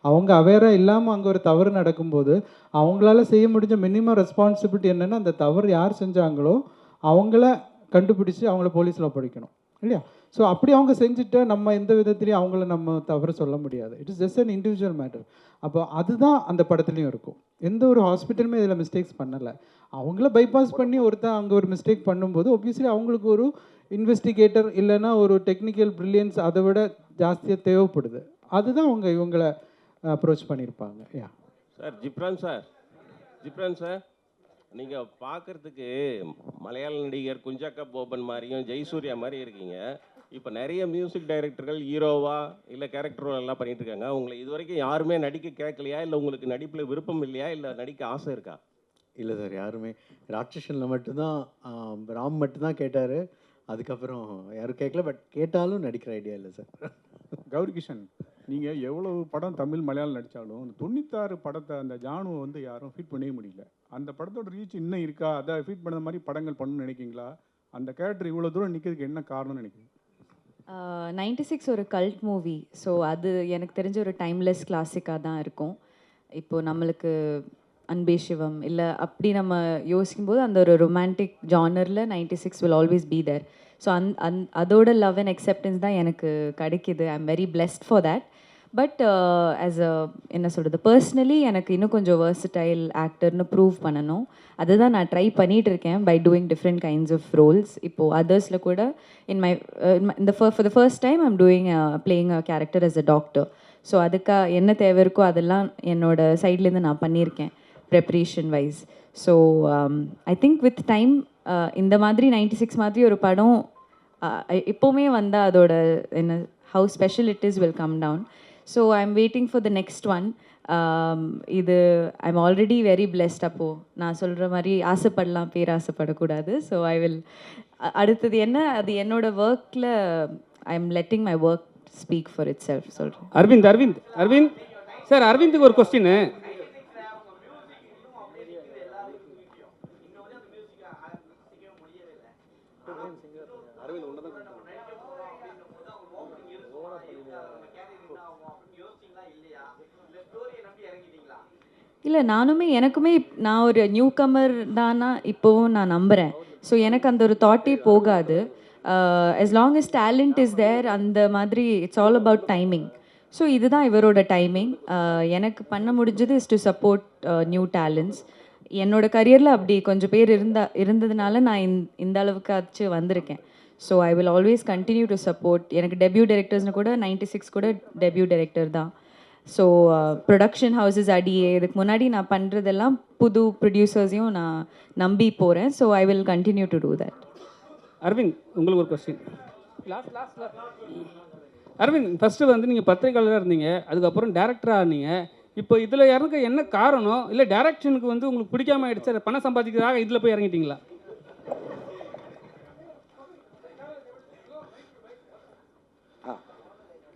அவங்க அவேராக இல்லாமல் அங்கே ஒரு தவறு நடக்கும்போது அவங்களால செய்ய முடிஞ்ச மினிமம் ரெஸ்பான்சிபிலிட்டி என்னென்னா அந்த தவறு யார் செஞ்சாங்களோ அவங்கள கண்டுபிடிச்சி அவங்கள போலீஸில் ஒப்படைக்கணும் இல்லையா? ஸோ அப்படி அவங்க செஞ்சுட்டு நம்ம எந்த விதத்துலையும் அவங்கள நம்ம தவறு சொல்ல முடியாது. It is just an individual matter. அப்போ அதுதான் அந்த படத்துலையும் இருக்கும். எந்த ஒரு ஹாஸ்பிட்டலுமே இதில் மிஸ்டேக்ஸ் பண்ணலை. அவங்கள பைபாஸ் பண்ணி ஒருத்தன் அங்கே ஒரு மிஸ்டேக் பண்ணும்போது ஒப்வியஸ்லி அவங்களுக்கு ஒரு இன்வெஸ்டிகேட்டர் இல்லைன்னா ஒரு டெக்னிக்கல் ப்ரில்லியன்ஸ் அதை விட ஜாஸ்தியாக தேவைப்படுது. அதுதான் அவங்க இவங்களை அப்ரோச் பண்ணியிருப்பாங்க. யா சார் ஜிப்ரான் சார் நீங்கள் பார்க்குறதுக்கு மலையாள நடிகர் குஞ்சாக்கா போபன் மாதிரியும் ஜெயசூர்யா மாதிரி இருக்கீங்க. இப்போ நிறைய மியூசிக் டைரக்டர்கள் ஹீரோவா இல்லை கேரக்டர் ரோல் எல்லாம் பண்ணிட்டு இருக்காங்க. உங்களை இது வரைக்கும் யாருமே நடிக்க கேட்கலையா, இல்லை உங்களுக்கு நடிப்பில் விருப்பம் இல்லையா, இல்லை நடிக்க ஆசை இருக்கா? இல்லை சார், யாருமே ராட்சசனில் மட்டும்தான் ராம் மட்டும்தான் கேட்டார். அதுக்கப்புறம் யாரும் கேட்கல. பட் கேட்டாலும் நடிக்கிற ஐடியா இல்லை சார். கௌரி கிஷன், நீங்கள் எவ்வளவு படம் தமிழ் மலையாளம் நடித்தாலும் 96 படத்தை அந்த ஜானுவை வந்து யாரும் ஃபீட் பண்ணவே முடியல. அந்த படத்தோட ரீச் இன்னும் இருக்கா? அதை ஃபீட் பண்ண மாதிரி படங்கள் பண்ணணும்னு நினைக்கிங்களா? அந்த கேரக்டர் இவ்வளோ தூரம் நிற்கிறதுக்கு என்ன காரணம்னு நினைக்கிறீங்க? 96 ஒரு கல்ட் மூவி. ஸோ அது எனக்கு தெரிஞ்ச ஒரு டைம்லெஸ் கிளாசிக்காக தான் இருக்கும். இப்போது நம்மளுக்கு அன்பே சிவம் இல்லை அப்படி நம்ம யோசிக்கும்போது அந்த ஒரு ரொமான்டிக் ஜானரில் 96 will always be there. So அதோட லவ் அண்ட் அக்செப்டன்ஸ் தான் எனக்கு கிடைக்கிது. I am very blessed for that. But as a என்ன சொல்கிறது, பர்சனலி எனக்கு இன்னும் கொஞ்சம் வெர்சடைல் ஆக்டர்னு ப்ரூவ் பண்ணணும். அதுதான் நான் ட்ரை பண்ணிகிட்டு இருக்கேன் by doing different kinds of roles. இப்போது அதர்ஸில் கூட for the first time I'm doing playing a character as a doctor. So அதுக்காக என்ன தேவை இருக்கோ அதெல்லாம் என்னோட சைட்லேருந்து நான் பண்ணியிருக்கேன் preparation wise. So I think with time இந்த மாதிரி 96 மாதிரி ஒரு படம் எப்போவுமே வந்தால் அதோட என்ன how special it is will come down. So I am waiting for the next one. இது I am already very blessed. அப்போது நான் சொல்கிற மாதிரி ஆசைப்படலாம், பேராசைப்படக்கூடாது. ஸோ ஐ வில் அடுத்தது என்ன, அது என்னோட ஒர்க்கில் I am letting my work speak for it self சொல்கிறேன். அரவிந்த் சார், அரவிந்துக்கு ஒரு கொஸ்டின். இல்லை எனக்குமே நான் ஒரு நியூ கமர் தானா இப்போவும் நான் நம்புகிறேன். ஸோ எனக்கு அந்த ஒரு தாட்டே போகாது. as long as talent is there, அந்த மாதிரி it's all about timing. So இதுதான் இவரோட டைமிங். எனக்கு பண்ண முடிஞ்சது is to support new talents. என்னோட கரியரில் அப்படி கொஞ்சம் பேர் இருந்ததுனால நான் இந்த அளவுக்காச்சு வந்திருக்கேன். So I will always continue to support. எனக்கு டெபியூ டைரக்டர்ஸ்னு கூட 96 கூட டெபியூ டைரக்டர் தான். ஸோ ப்ரொடக்ஷன் ஹவுசஸ் அடியே இதுக்கு முன்னாடி நான் பண்ணுறதெல்லாம் புது ப்ரொடியூசர்ஸையும் நான் நம்பி போகிறேன். So I will continue to do that. Arvind, உங்களுக்கு ஒரு கொஸ்டின். அரவிந்த், ஃபஸ்ட்டு வந்து நீங்கள் பத்திரிகையாளராக இருந்தீங்க, அதுக்கப்புறம் டேரக்டராக இருந்தீங்க. இப்போ இதில் இறங்க என்ன காரணம்? இல்லை டேரக்ஷனுக்கு வந்து உங்களுக்கு பிடிக்காம ஆகிடுச்சு, பணம் சம்பாதிக்கிறதாக இதில் போய் இறங்கிட்டீங்களா?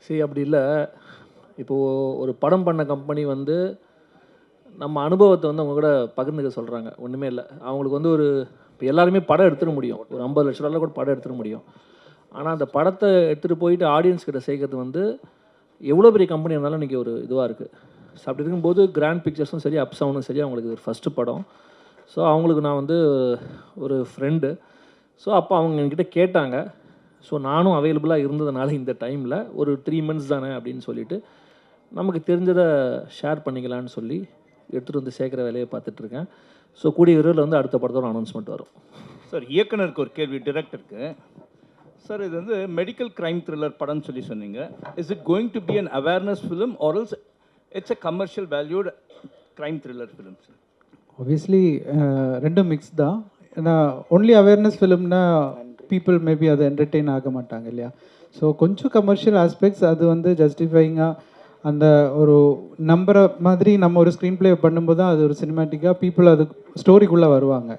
சரி, அப்படி இல்லை. இப்போது ஒரு படம் பண்ண கம்பெனி வந்து நம்ம அனுபவத்தை வந்து அவங்க கூட பகிர்ந்துக்க சொல்கிறாங்க. ஒன்றுமே இல்லை, அவங்களுக்கு வந்து ஒரு இப்போ எல்லாருமே படம் எடுத்துட முடியும், ஒரு 50 லட்ச ரூபாயில் கூட படம் எடுத்துட முடியும். ஆனால் அந்த படத்தை எடுத்துகிட்டு போயிட்டு ஆடியன்ஸ் கிட்ட சேர்க்கறது வந்து எவ்வளோ பெரிய கம்பெனி இருந்தாலும் இன்றைக்கி ஒரு இதுவாக இருக்குது. ஸோ அப்படி இருக்கும்போது கிராண்ட் பிக்சர்ஸும் சரி, அப்சவுனும் சரி, அவங்களுக்கு ஒரு ஃபஸ்ட்டு படம். ஸோ அவங்களுக்கு நான் வந்து ஒரு ஃப்ரெண்டு. ஸோ அப்போ அவங்க என்கிட்ட கேட்டாங்க. ஸோ நானும் அவைலபிளாக இருந்ததுனால இந்த டைமில் ஒரு 3 months தானே அப்படின்னு சொல்லிவிட்டு நமக்கு தெரிஞ்சதை ஷேர் பண்ணிக்கலான்னு சொல்லி எடுத்துகிட்டு வந்து சேர்க்குற வேலையை பார்த்துட்ருக்கேன். ஸோ கூடிய விரைவில் வந்து அடுத்த படத்தோட அனௌன்ஸ்மெண்ட் வரும். சார், இயக்குனருக்கு ஒரு கேள்வி, டிரெக்டருக்கு. சார், இது வந்து மெடிக்கல் கிரைம் த்ரில்லர் படம்னு சொல்லி சொன்னீங்க. Is it going to be an awareness film or else it's a commercial valued crime thriller film? Sir, obviously ரெண்டும் மிக்ஸ் தான். ஏன்னா ஒன்லி அவேர்னஸ் ஃபிலிம்னா பீப்புள் மேபி அதை என்டர்டெயின் ஆக மாட்டாங்க இல்லையா. ஸோ கொஞ்சம் கமர்ஷியல் ஆஸ்பெக்ட்ஸ் அது வந்து ஜஸ்டிஃபைங்காக அந்த ஒரு நம்புற மாதிரி நம்ம ஒரு ஸ்க்ரீன் ப்ளே பண்ணும்போது தான் அது ஒரு சினிமேட்டிக்காக பீப்புள் அது ஸ்டோரிக்குள்ளே வருவாங்க.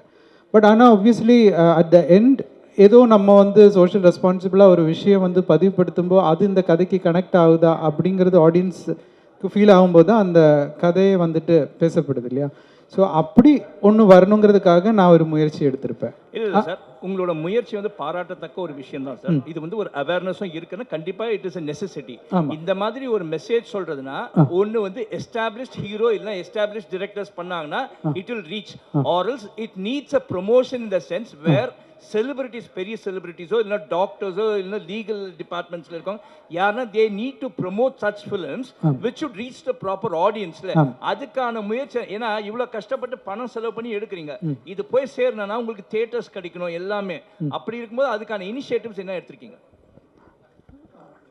பட் ஆனால் ஆப்வியஸ்லி அட் த எண்ட் ஏதோ நம்ம வந்து சோஷியல் ரெஸ்பான்சிபிளாக ஒரு விஷயம் வந்து பதிவுபடுத்தும்போது அது இந்த கதைக்கு கனெக்ட் ஆகுதா அப்படிங்கிறது ஆடியன்ஸுக்கு ஃபீல் ஆகும்போது தான் அந்த கதையை வந்துட்டு பேசப்படுது இல்லையா. ஸோ அப்படி ஒன்று வரணுங்கிறதுக்காக நான் ஒரு முயற்சி எடுத்திருப்பேன். இல்லை சார், உங்களோட முயற்சி வந்து பாராட்டத்தக்க ஒரு விஷயம் தான் சார். இது வந்து ஒரு அவேர்னஸும் இருக்குன்னா கண்டிப்பாக இட் இஸ் அ நெசசிட்டி. இந்த மாதிரி ஒரு மெசேஜ் சொல்றதுன்னா ஒன்று வந்து எஸ்டாப்ளிஷ்ட் ஹீரோ இல்லைன்னா எஸ்டாப்ளிஷ்ட் டிரெக்டர்ஸ் பண்ணாங்கன்னா it will reach, or else it needs a promotion in the sense where celebrities, பெரிய செலிபிரிட்டிஸோ இல்லைனா டாக்டர்ஸோ இல்லைனா லீகல் டிபார்ட்மெண்ட்ஸில் இருக்கவங்க யாருன்னா they need to promote such films which should reach the proper ஆடியன்ஸில். அதுக்கான முயற்சி. ஏன்னா இவ்வளோ கஷ்டப்பட்டு பணம் செலவு பண்ணி எடுக்கிறீங்க, இது போய் சேரணும்னா உங்களுக்கு தியேட்டர்ஸ் கிடைக்கணும் எல்லாமே. அப்படி இருக்கும்போது அதுக்கான இனிஷியேட்டிவ்ஸ் என்ன எடுத்திருக்கீங்க?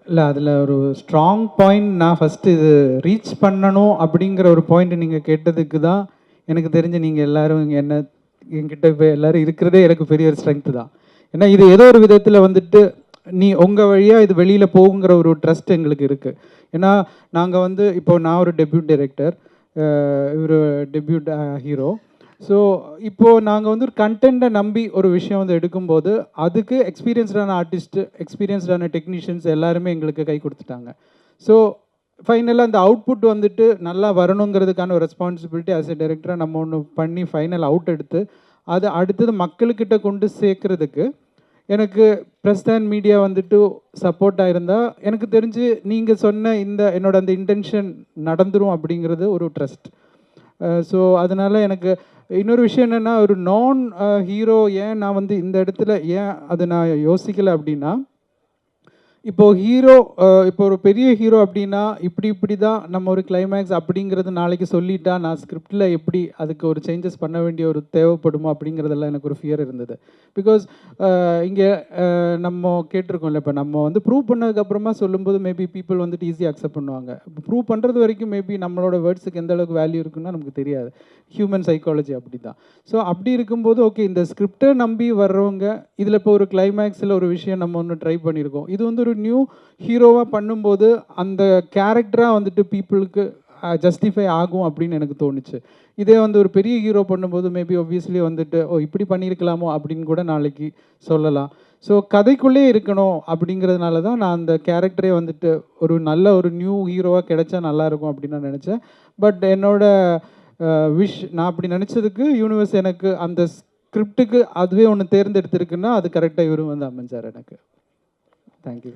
இல்லை, அதில் ஒரு ஸ்ட்ராங் பாயிண்ட் நான் ஃபஸ்ட்டு இது ரீச் பண்ணணும் அப்படிங்கிற ஒரு பாயிண்ட் நீங்கள் கேட்டதுக்கு தான் எனக்கு தெரிஞ்சு நீங்கள் எல்லோரும் என்ன என்கிட்ட இப்போ எல்லோரும் இருக்கிறதே எனக்கு பெரிய ஒரு ஸ்ட்ரென்த்து தான். ஏன்னா இது ஏதோ ஒரு விதத்தில் வந்துட்டு நீ உங்கள் வழியாக இது வெளியில் போகுங்கிற ஒரு ட்ரஸ்ட் எங்களுக்கு இருக்குது. ஏன்னா நாங்கள் வந்து இப்போ நான் ஒரு டெபியூட் டைரக்டர், இவர் டெபியூட் ஹீரோ. ஸோ இப்போது நாங்கள் வந்து ஒரு கண்டென்ட்டை நம்பி ஒரு விஷயம் வந்து எடுக்கும்போது அதுக்கு எக்ஸ்பீரியன்ஸ்டான ஆர்டிஸ்ட்டு, எக்ஸ்பீரியன்ஸ்டான டெக்னீஷியன்ஸ் எல்லாருமே எங்களுக்கு கை கொடுத்துட்டாங்க. ஸோ ஃபைனலாக அந்த அவுட்புட் வந்துட்டு நல்லா வரணுங்கிறதுக்கான ஒரு ரெஸ்பான்சிபிலிட்டி ஆஸ் எ டைரக்டராக நம்ம ஒன்று பண்ணி ஃபைனல் அவுட் எடுத்து அதை அடுத்தது மக்கள்கிட்ட கொண்டு சேர்க்கறதுக்கு எனக்கு ப்ரெஸ் அண்ட் மீடியா வந்துட்டு சப்போர்ட்டாக இருந்தால் எனக்கு தெரிஞ்சு நீங்கள் சொன்ன என்னோட அந்த இன்டென்ஷன் நடந்துரும் அப்படிங்கிறது ஒரு ட்ரஸ்ட். ஸோ அதனால் எனக்கு இன்னொரு விஷயம் என்னென்னா, ஒரு நான் ஹீரோ ஏன் நான் வந்து இந்த இடத்துல ஏன் அதை நான் யோசிக்கலை அப்படின்னா, இப்போது ஹீரோ இப்போ ஒரு பெரிய ஹீரோ அப்படின்னா இப்படி தான் நம்ம ஒரு கிளைமேக்ஸ் அப்படிங்கிறது நாளைக்கு சொல்லிட்டா நான் ஸ்கிரிப்டில் எப்படி அதுக்கு ஒரு சேஞ்சஸ் பண்ண வேண்டிய ஒரு தேவைப்படுமோ அப்படிங்கிறதெல்லாம் எனக்கு ஒரு ஃபியர் இருந்தது. பிகாஸ் இங்கே நம்ம கேட்டிருக்கோம்ல, இப்போ நம்ம வந்து ப்ரூவ் பண்ணதுக்கப்புறமா சொல்லும்போது மேபி பீப்புள் வந்துட்டு ஈஸியாக அக்செப்ட் பண்ணுவாங்க. இப்போ ப்ரூவ் பண்ணுறது வரைக்கும் மேபி நம்மளோட வேர்ட்ஸுக்கு எந்த அளவுக்கு வேல்யூ இருக்குன்னா நமக்கு தெரியாது. ஹியூமன் சைக்காலஜி அப்படி தான். ஸோ அப்படி இருக்கும்போது ஓகே, இந்த ஸ்கிரிப்டை நம்பி வர்றவங்க இதில் இப்போ ஒரு கிளைமேக்ஸில் ஒரு விஷயம் நம்ம ஒன்று ட்ரை பண்ணியிருக்கோம், இது வந்து ஒரு நியூ ஹீரோவாக பண்ணும்போது அந்த கேரக்டராக வந்துட்டு பீப்புளுக்கு ஜஸ்டிஃபை ஆகும் அப்படின்னு எனக்கு தோணுச்சு. இதே வந்து ஒரு பெரிய ஹீரோ பண்ணும்போது மேபி ஒப்வியஸ்லி வந்துட்டு இப்படி பண்ணியிருக்கலாமோ அப்படின்னு கூட நாளைக்கு சொல்லலாம். ஸோ கதைக்குள்ளே இருக்கணும் அப்படிங்கிறதுனால தான் நான் அந்த கேரக்டரே வந்துட்டு ஒரு நியூ ஹீரோவாக கிடைச்சா நல்லாயிருக்கும் அப்படின்னு நான் நினச்சேன். பட் என்னோட விஷ், நான் அப்படி நினச்சதுக்கு யூனிவர்ஸ் எனக்கு அந்த ஸ்கிரிப்டுக்கு அதுவே ஒன்று தேர்ந்தெடுத்திருக்குன்னா அது கரெக்டாக இவரும் வந்து அமைஞ்சார் எனக்கு. தேங்க்யூ.